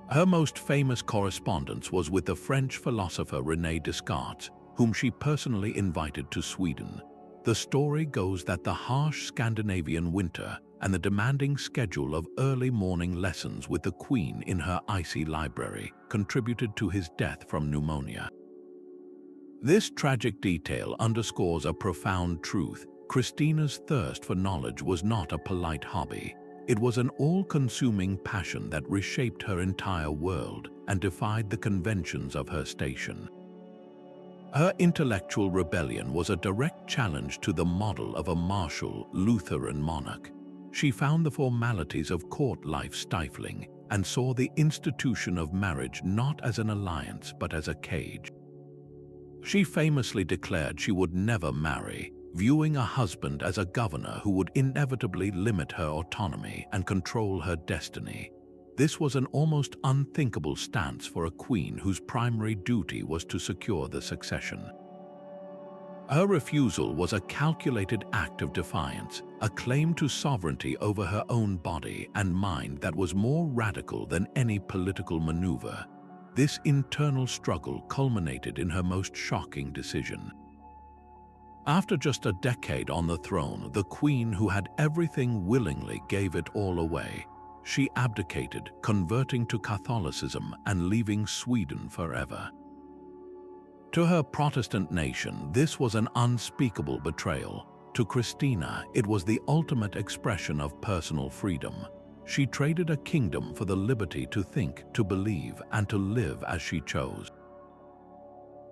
Her most famous correspondence was with the French philosopher René Descartes, whom she personally invited to Sweden. The story goes that the harsh Scandinavian winter and the demanding schedule of early morning lessons with the Queen in her icy library contributed to his death from pneumonia. This tragic detail underscores a profound truth. Christina's thirst for knowledge was not a polite hobby. It was an all-consuming passion that reshaped her entire world and defied the conventions of her station. Her intellectual rebellion was a direct challenge to the model of a martial, Lutheran monarch. She found the formalities of court life stifling and saw the institution of marriage not as an alliance but as a cage. She famously declared she would never marry, viewing a husband as a governor who would inevitably limit her autonomy and control her destiny. This was an almost unthinkable stance for a queen whose primary duty was to secure the succession. Her refusal was a calculated act of defiance, a claim to sovereignty over her own body and mind that was more radical than any political maneuver. This internal struggle culminated in her most shocking decision. After just a decade on the throne, the queen who had everything willingly gave it all away. She abdicated, converting to Catholicism and leaving Sweden forever. To her Protestant nation, this was an unspeakable betrayal. To Christina, it was the ultimate expression of personal freedom. She traded a kingdom for the liberty to think, to believe, and to live as she chose.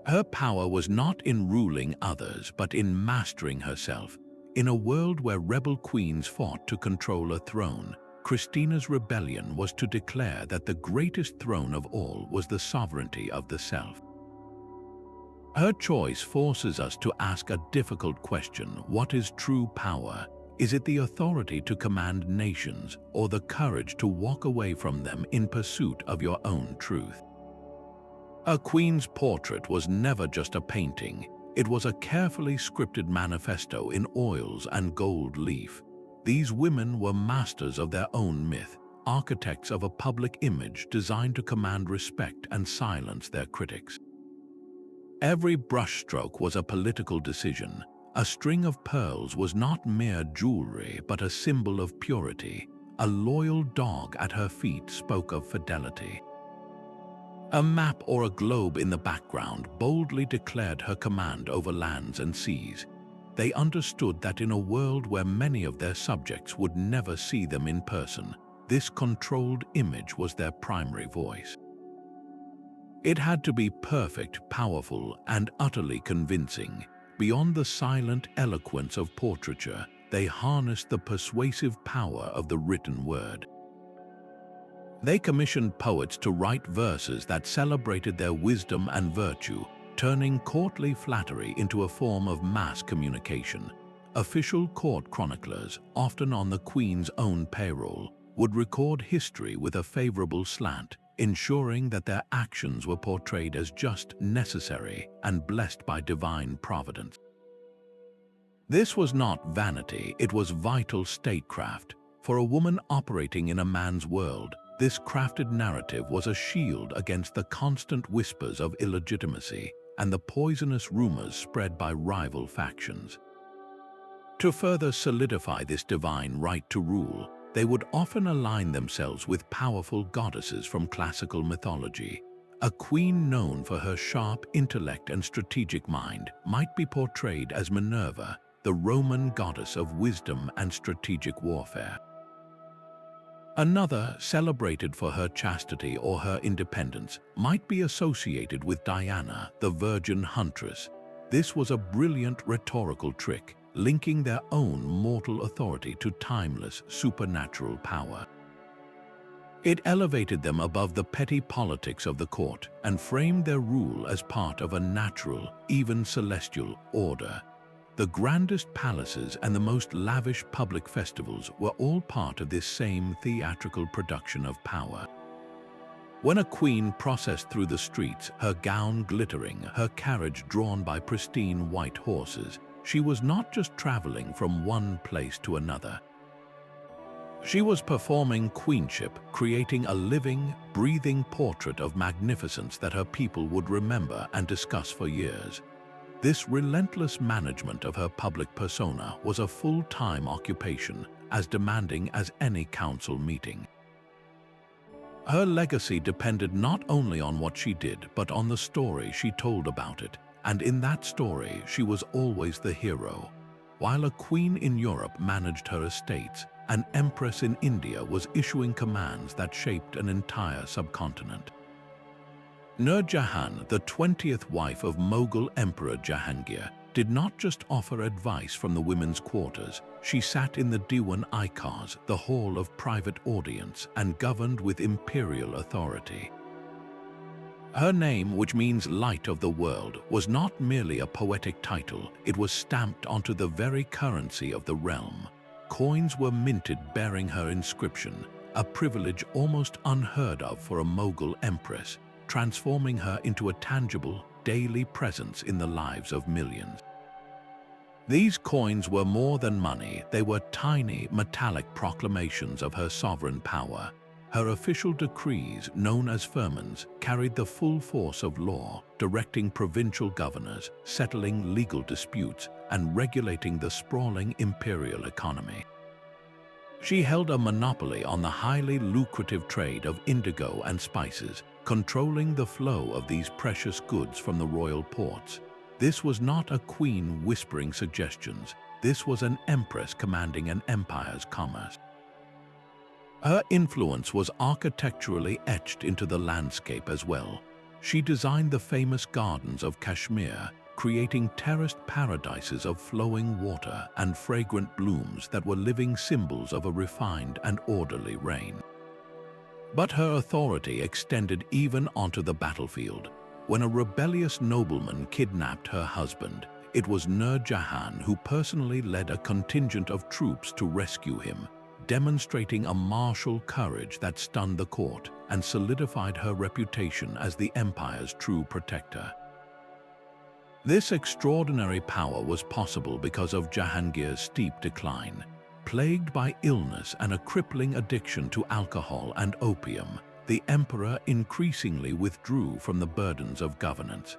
Her power was not in ruling others, but in mastering herself. In a world where rebel queens fought to control a throne, Christina's rebellion was to declare that the greatest throne of all was the sovereignty of the self. Her choice forces us to ask a difficult question: what is true power? Is it the authority to command nations, or the courage to walk away from them in pursuit of your own truth? A queen's portrait was never just a painting. It was a carefully scripted manifesto in oils and gold leaf. These women were masters of their own myth, architects of a public image designed to command respect and silence their critics. Every brushstroke was a political decision. A string of pearls was not mere jewelry, but a symbol of purity. A loyal dog at her feet spoke of fidelity. A map or a globe in the background boldly declared her command over lands and seas. They understood that in a world where many of their subjects would never see them in person, this controlled image was their primary voice. It had to be perfect, powerful, and utterly convincing. Beyond the silent eloquence of portraiture, they harnessed the persuasive power of the written word. They commissioned poets to write verses that celebrated their wisdom and virtue, turning courtly flattery into a form of mass communication. Official court chroniclers, often on the Queen's own payroll, would record history with a favorable slant, ensuring that their actions were portrayed as just, necessary, and blessed by divine providence. This was not vanity, it was vital statecraft. For a woman operating in a man's world, this crafted narrative was a shield against the constant whispers of illegitimacy and the poisonous rumors spread by rival factions. To further solidify this divine right to rule, they would often align themselves with powerful goddesses from classical mythology. A queen known for her sharp intellect and strategic mind might be portrayed as Minerva, the Roman goddess of wisdom and strategic warfare. Another, celebrated for her chastity or her independence, might be associated with Diana, the virgin huntress. This was a brilliant rhetorical trick, linking their own mortal authority to timeless supernatural power. It elevated them above the petty politics of the court and framed their rule as part of a natural, even celestial, order. The grandest palaces and the most lavish public festivals were all part of this same theatrical production of power. When a queen processed through the streets, her gown glittering, her carriage drawn by pristine white horses, she was not just traveling from one place to another. She was performing queenship, creating a living, breathing portrait of magnificence that her people would remember and discuss for years. This relentless management of her public persona was a full-time occupation, as demanding as any council meeting. Her legacy depended not only on what she did, but on the story she told about it, and in that story she was always the hero. While a queen in Europe managed her estates, an empress in India was issuing commands that shaped an entire subcontinent. Nur Jahan, the 20th wife of Mughal Emperor Jahangir, did not just offer advice from the women's quarters. She sat in the Diwan-i Khas, the hall of private audience, and governed with imperial authority. Her name, which means light of the world, was not merely a poetic title, it was stamped onto the very currency of the realm. Coins were minted bearing her inscription, a privilege almost unheard of for a Mughal empress, transforming her into a tangible, daily presence in the lives of millions. These coins were more than money, they were tiny, metallic proclamations of her sovereign power. Her official decrees, known as firmans, carried the full force of law, directing provincial governors, settling legal disputes, and regulating the sprawling imperial economy. She held a monopoly on the highly lucrative trade of indigo and spices, controlling the flow of these precious goods from the royal ports. This was not a queen whispering suggestions. This was an empress commanding an empire's commerce. Her influence was architecturally etched into the landscape as well. She designed the famous gardens of Kashmir, creating terraced paradises of flowing water and fragrant blooms that were living symbols of a refined and orderly reign. But her authority extended even onto the battlefield. When a rebellious nobleman kidnapped her husband, it was Nur Jahan who personally led a contingent of troops to rescue him, demonstrating a martial courage that stunned the court and solidified her reputation as the empire's true protector. This extraordinary power was possible because of Jahangir's steep decline. Plagued by illness and a crippling addiction to alcohol and opium, the emperor increasingly withdrew from the burdens of governance.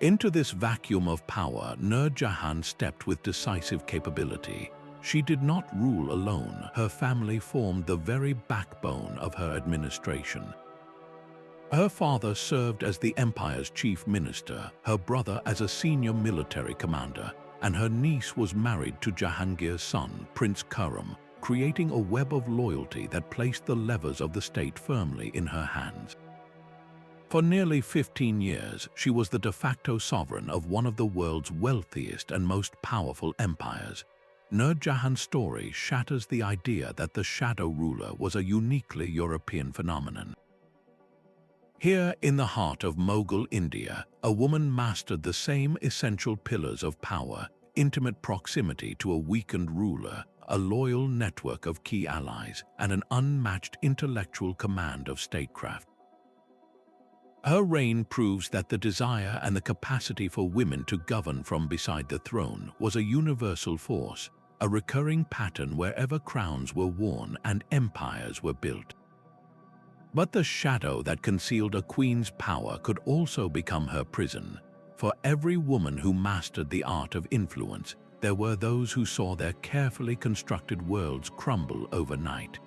Into this vacuum of power, Nur Jahan stepped with decisive capability. She did not rule alone. Her family formed the very backbone of her administration. Her father served as the empire's chief minister, her brother as a senior military commander, and her niece was married to Jahangir's son, Prince Khurram, creating a web of loyalty that placed the levers of the state firmly in her hands. For nearly 15 years, she was the de facto sovereign of one of the world's wealthiest and most powerful empires. Nur Jahan's story shatters the idea that the shadow ruler was a uniquely European phenomenon. Here, in the heart of Mughal India, a woman mastered the same essential pillars of power: intimate proximity to a weakened ruler, a loyal network of key allies, and an unmatched intellectual command of statecraft. Her reign proves that the desire and the capacity for women to govern from beside the throne was a universal force, a recurring pattern wherever crowns were worn and empires were built. But the shadow that concealed a queen's power could also become her prison. For every woman who mastered the art of influence, there were those who saw their carefully constructed worlds crumble overnight.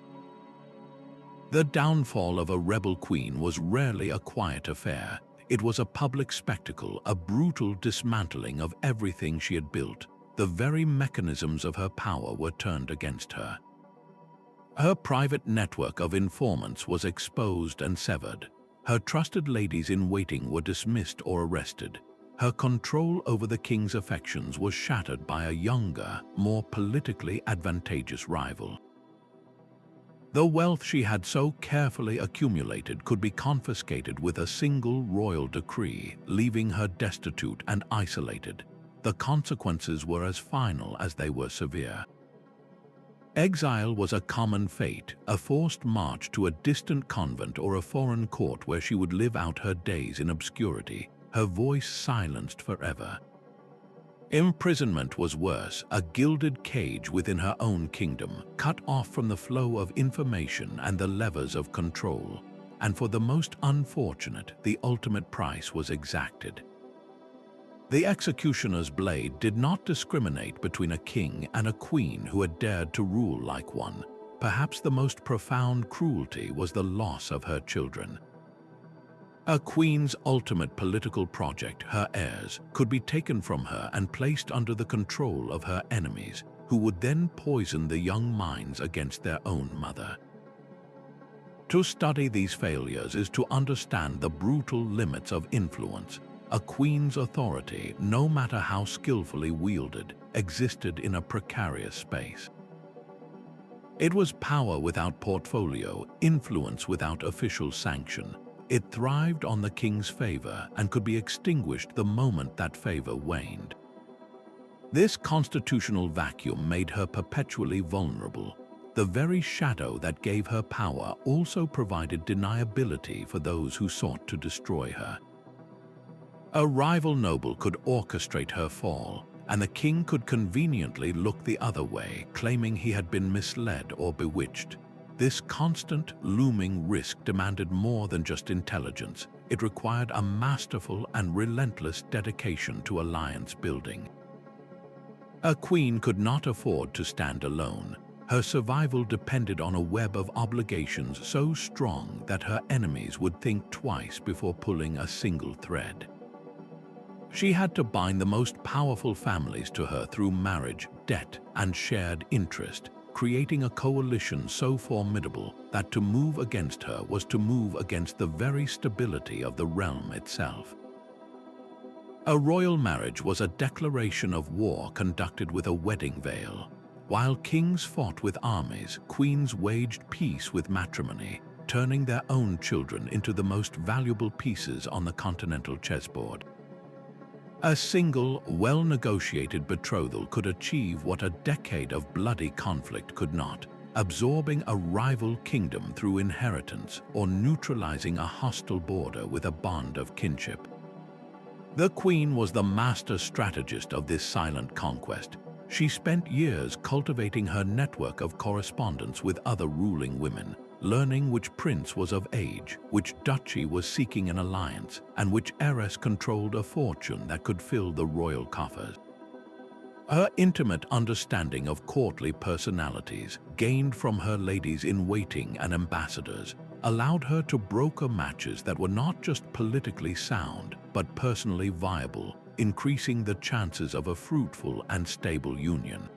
The downfall of a rebel queen was rarely a quiet affair. It was a public spectacle, a brutal dismantling of everything she had built. The very mechanisms of her power were turned against her. Her private network of informants was exposed and severed. Her trusted ladies-in-waiting were dismissed or arrested. Her control over the king's affections was shattered by a younger, more politically advantageous rival. The wealth she had so carefully accumulated could be confiscated with a single royal decree, leaving her destitute and isolated. The consequences were as final as they were severe. Exile was a common fate, a forced march to a distant convent or a foreign court where she would live out her days in obscurity, her voice silenced forever. Imprisonment was worse, a gilded cage within her own kingdom, cut off from the flow of information and the levers of control. And for the most unfortunate, the ultimate price was exacted. The executioner's blade did not discriminate between a king and a queen who had dared to rule like one. Perhaps the most profound cruelty was the loss of her children. A queen's ultimate political project, her heirs, could be taken from her and placed under the control of her enemies, who would then poison the young minds against their own mother. To study these failures is to understand the brutal limits of influence. A queen's authority, no matter how skillfully wielded, existed in a precarious space. It was power without portfolio, influence without official sanction. It thrived on the king's favor and could be extinguished the moment that favor waned. This constitutional vacuum made her perpetually vulnerable. The very shadow that gave her power also provided deniability for those who sought to destroy her. A rival noble could orchestrate her fall, and the king could conveniently look the other way, claiming he had been misled or bewitched. This constant, looming risk demanded more than just intelligence. It required a masterful and relentless dedication to alliance building. A queen could not afford to stand alone. Her survival depended on a web of obligations so strong that her enemies would think twice before pulling a single thread. She had to bind the most powerful families to her through marriage, debt, and shared interest, creating a coalition so formidable that to move against her was to move against the very stability of the realm itself. A royal marriage was a declaration of war conducted with a wedding veil. While kings fought with armies, queens waged peace with matrimony, turning their own children into the most valuable pieces on the continental chessboard. A single, well-negotiated betrothal could achieve what a decade of bloody conflict could not, absorbing a rival kingdom through inheritance or neutralizing a hostile border with a bond of kinship. The queen was the master strategist of this silent conquest. She spent years cultivating her network of correspondence with other ruling women, learning which prince was of age, which duchy was seeking an alliance, and which heiress controlled a fortune that could fill the royal coffers. Her intimate understanding of courtly personalities, gained from her ladies-in-waiting and ambassadors, allowed her to broker matches that were not just politically sound, but personally viable, increasing the chances of a fruitful and stable union.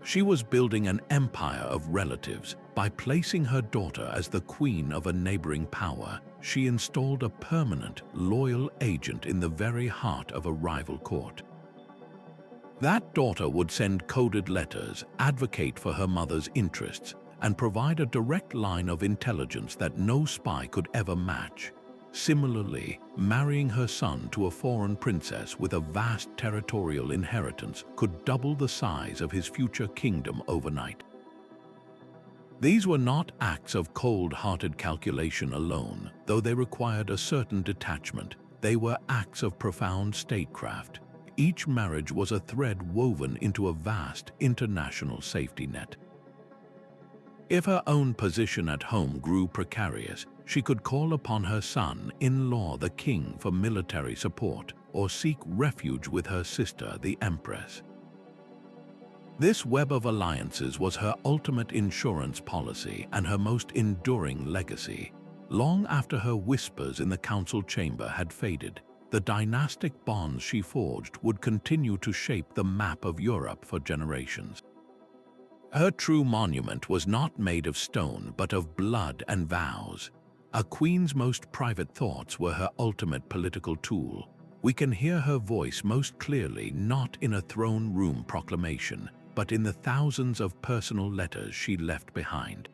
She was building an empire of relatives. By placing her daughter as the queen of a neighboring power, she installed a permanent, loyal agent in the very heart of a rival court. That daughter would send coded letters, advocate for her mother's interests, and provide a direct line of intelligence that no spy could ever match. Similarly, marrying her son to a foreign princess with a vast territorial inheritance could double the size of his future kingdom overnight. These were not acts of cold-hearted calculation alone, though they required a certain detachment. They were acts of profound statecraft. Each marriage was a thread woven into a vast international safety net. If her own position at home grew precarious, she could call upon her son-in-law, the king, for military support, or seek refuge with her sister, the empress. This web of alliances was her ultimate insurance policy and her most enduring legacy. Long after her whispers in the council chamber had faded, the dynastic bonds she forged would continue to shape the map of Europe for generations. Her true monument was not made of stone but of blood and vows. A queen's most private thoughts were her ultimate political tool. We can hear her voice most clearly not in a throne room proclamation, but in the thousands of personal letters she left behind.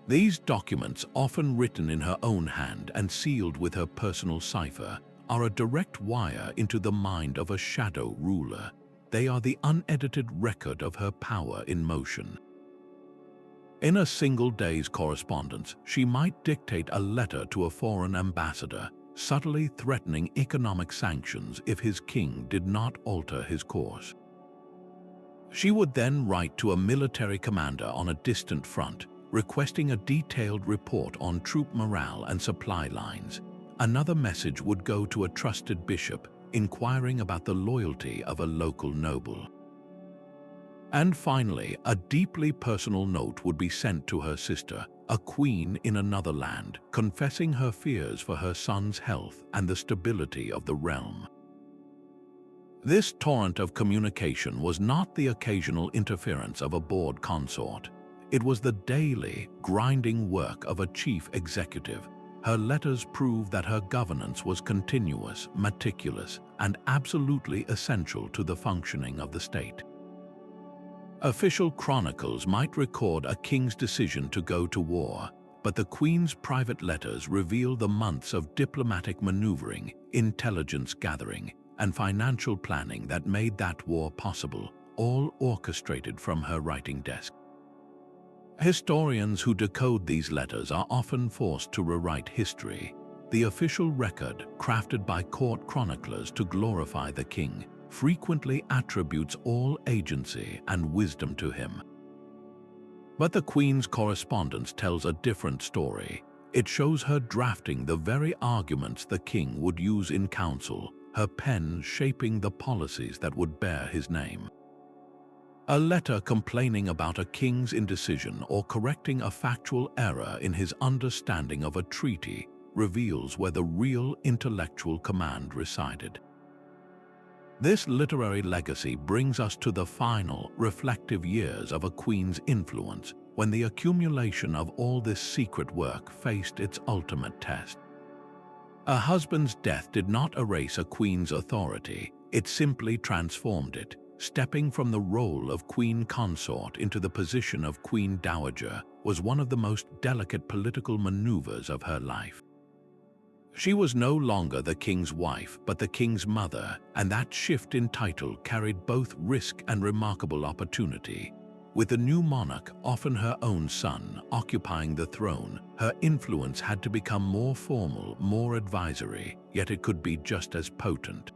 These documents, often written in her own hand and sealed with her personal cipher, are a direct wire into the mind of a shadow ruler. They are the unedited record of her power in motion. In a single day's correspondence, she might dictate a letter to a foreign ambassador, subtly threatening economic sanctions if his king did not alter his course. She would then write to a military commander on a distant front, requesting a detailed report on troop morale and supply lines. Another message would go to a trusted bishop, inquiring about the loyalty of a local noble. And finally, a deeply personal note would be sent to her sister, a queen in another land, confessing her fears for her son's health and the stability of the realm. This torrent of communication was not the occasional interference of a bored consort. It was the daily, grinding work of a chief executive. Her letters prove that her governance was continuous, meticulous, and absolutely essential to the functioning of the state. Official chronicles might record a king's decision to go to war, but the Queen's private letters reveal the months of diplomatic maneuvering, intelligence gathering, and financial planning that made that war possible, all orchestrated from her writing desk. Historians who decode these letters are often forced to rewrite history. The official record, crafted by court chroniclers to glorify the king, frequently attributes all agency and wisdom to him. But the Queen's correspondence tells a different story. It shows her drafting the very arguments the king would use in council, her pen shaping the policies that would bear his name. A letter complaining about a king's indecision or correcting a factual error in his understanding of a treaty reveals where the real intellectual command resided. This literary legacy brings us to the final, reflective years of a queen's influence, when the accumulation of all this secret work faced its ultimate test. A husband's death did not erase a queen's authority, it simply transformed it. Stepping from the role of queen consort into the position of queen dowager was one of the most delicate political maneuvers of her life. She was no longer the king's wife, but the king's mother, and that shift in title carried both risk and remarkable opportunity. With the new monarch, often her own son, occupying the throne, her influence had to become more formal, more advisory, yet it could be just as potent.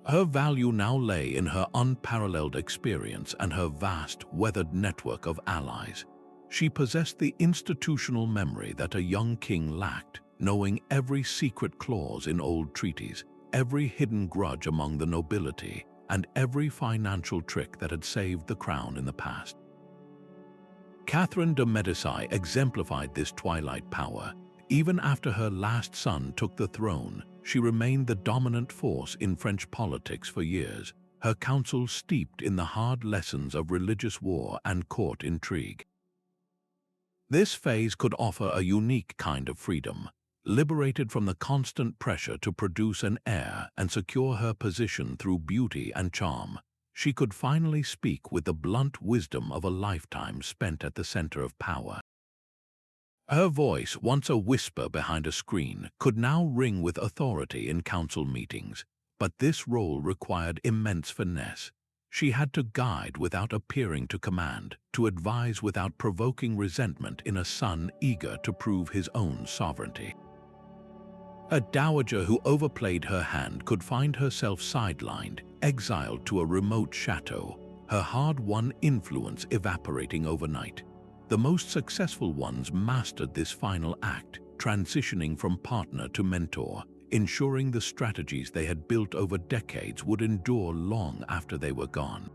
Her value now lay in her unparalleled experience and her vast, weathered network of allies. She possessed the institutional memory that a young king lacked, knowing every secret clause in old treaties, every hidden grudge among the nobility, and every financial trick that had saved the crown in the past. Catherine de' Medici exemplified this twilight power. Even after her last son took the throne, she remained the dominant force in French politics for years, her counsel steeped in the hard lessons of religious war and court intrigue. This phase could offer a unique kind of freedom, liberated from the constant pressure to produce an heir and secure her position through beauty and charm. She could finally speak with the blunt wisdom of a lifetime spent at the center of power. Her voice, once a whisper behind a screen, could now ring with authority in council meetings, but this role required immense finesse. She had to guide without appearing to command, to advise without provoking resentment in a son eager to prove his own sovereignty. A dowager who overplayed her hand could find herself sidelined, exiled to a remote chateau, her hard-won influence evaporating overnight. The most successful ones mastered this final act, transitioning from partner to mentor, ensuring the strategies they had built over decades would endure long after they were gone.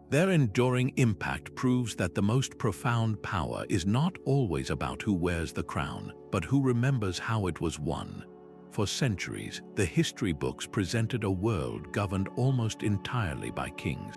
Their enduring impact proves that the most profound power is not always about who wears the crown, but who remembers how it was won. For centuries, the history books presented a world governed almost entirely by kings.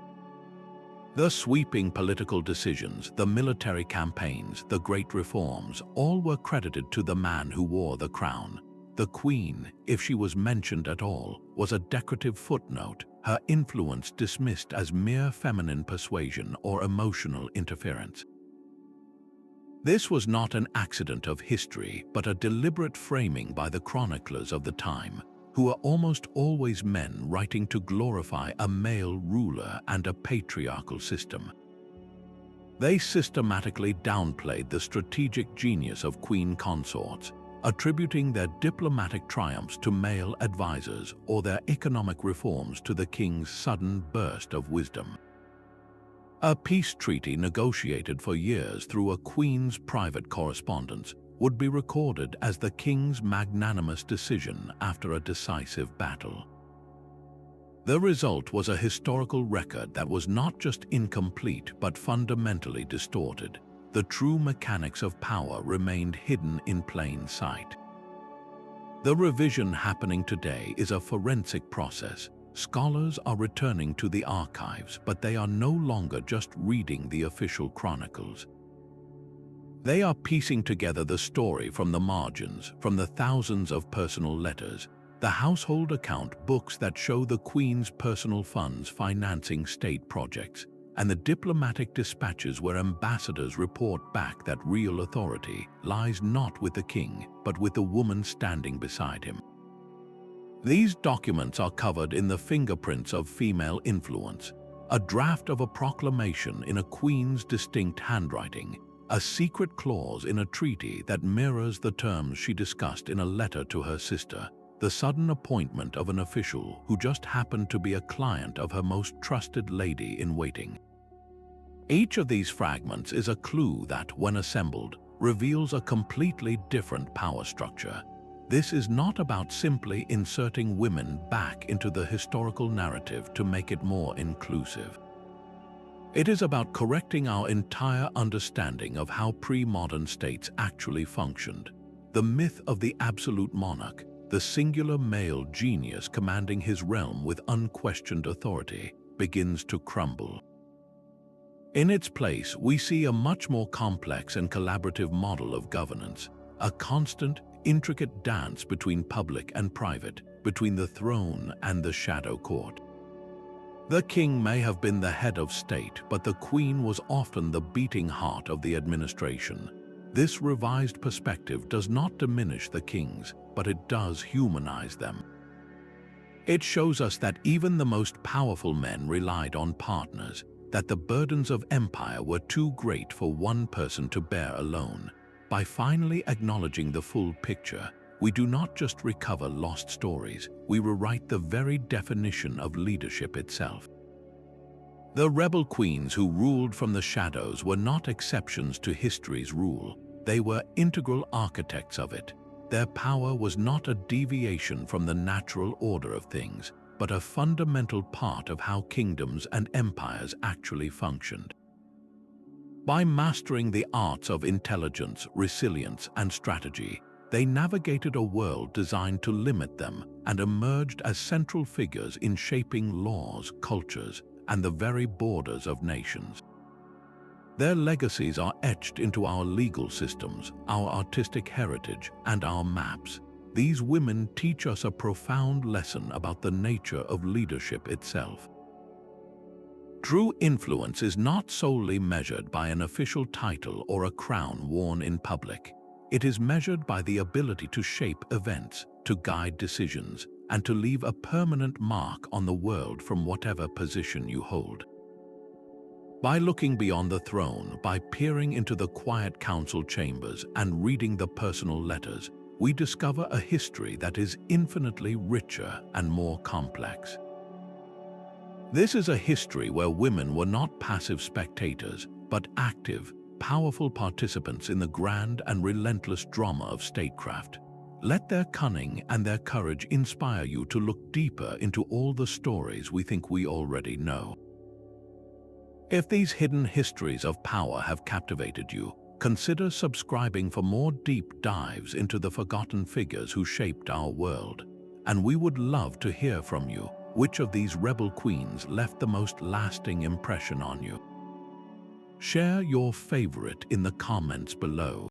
The sweeping political decisions, the military campaigns, the great reforms, all were credited to the man who wore the crown. The queen, if she was mentioned at all, was a decorative footnote, her influence dismissed as mere feminine persuasion or emotional interference. This was not an accident of history, but a deliberate framing by the chroniclers of the time, who were almost always men writing to glorify a male ruler and a patriarchal system. They systematically downplayed the strategic genius of queen consorts, attributing their diplomatic triumphs to male advisors or their economic reforms to the king's sudden burst of wisdom. A peace treaty negotiated for years through a queen's private correspondence would be recorded as the king's magnanimous decision after a decisive battle. The result was a historical record that was not just incomplete but fundamentally distorted. The true mechanics of power remained hidden in plain sight. The revision happening today is a forensic process. Scholars are returning to the archives, but they are no longer just reading the official chronicles. They are piecing together the story from the margins, from the thousands of personal letters, the household account books that show the Queen's personal funds financing state projects, and the diplomatic dispatches where ambassadors report back that real authority lies not with the king, but with the woman standing beside him. These documents are covered in the fingerprints of female influence, a draft of a proclamation in a queen's distinct handwriting, a secret clause in a treaty that mirrors the terms she discussed in a letter to her sister, the sudden appointment of an official who just happened to be a client of her most trusted lady-in-waiting. Each of these fragments is a clue that, when assembled, reveals a completely different power structure. This is not about simply inserting women back into the historical narrative to make it more inclusive. It is about correcting our entire understanding of how pre-modern states actually functioned. The myth of the absolute monarch, the singular male genius commanding his realm with unquestioned authority, begins to crumble. In its place, we see a much more complex and collaborative model of governance, a constant, intricate dance between public and private, between the throne and the shadow court. The king may have been the head of state, but the queen was often the beating heart of the administration. This revised perspective does not diminish the kings, but it does humanize them. It shows us that even the most powerful men relied on partners, that the burdens of empire were too great for one person to bear alone. By finally acknowledging the full picture, we do not just recover lost stories, we rewrite the very definition of leadership itself. The rebel queens who ruled from the shadows were not exceptions to history's rule. They were integral architects of it. Their power was not a deviation from the natural order of things, but a fundamental part of how kingdoms and empires actually functioned. By mastering the arts of intelligence, resilience, and strategy, they navigated a world designed to limit them and emerged as central figures in shaping laws, cultures, and the very borders of nations. Their legacies are etched into our legal systems, our artistic heritage, and our maps. These women teach us a profound lesson about the nature of leadership itself. True influence is not solely measured by an official title or a crown worn in public. It is measured by the ability to shape events, to guide decisions, and to leave a permanent mark on the world from whatever position you hold. By looking beyond the throne, by peering into the quiet council chambers and reading the personal letters, we discover a history that is infinitely richer and more complex. This is a history where women were not passive spectators, but active, powerful participants in the grand and relentless drama of statecraft. Let their cunning and their courage inspire you to look deeper into all the stories we think we already know. If these hidden histories of power have captivated you, consider subscribing for more deep dives into the forgotten figures who shaped our world. And we would love to hear from you. Which of these rebel queens left the most lasting impression on you? Share your favorite in the comments below.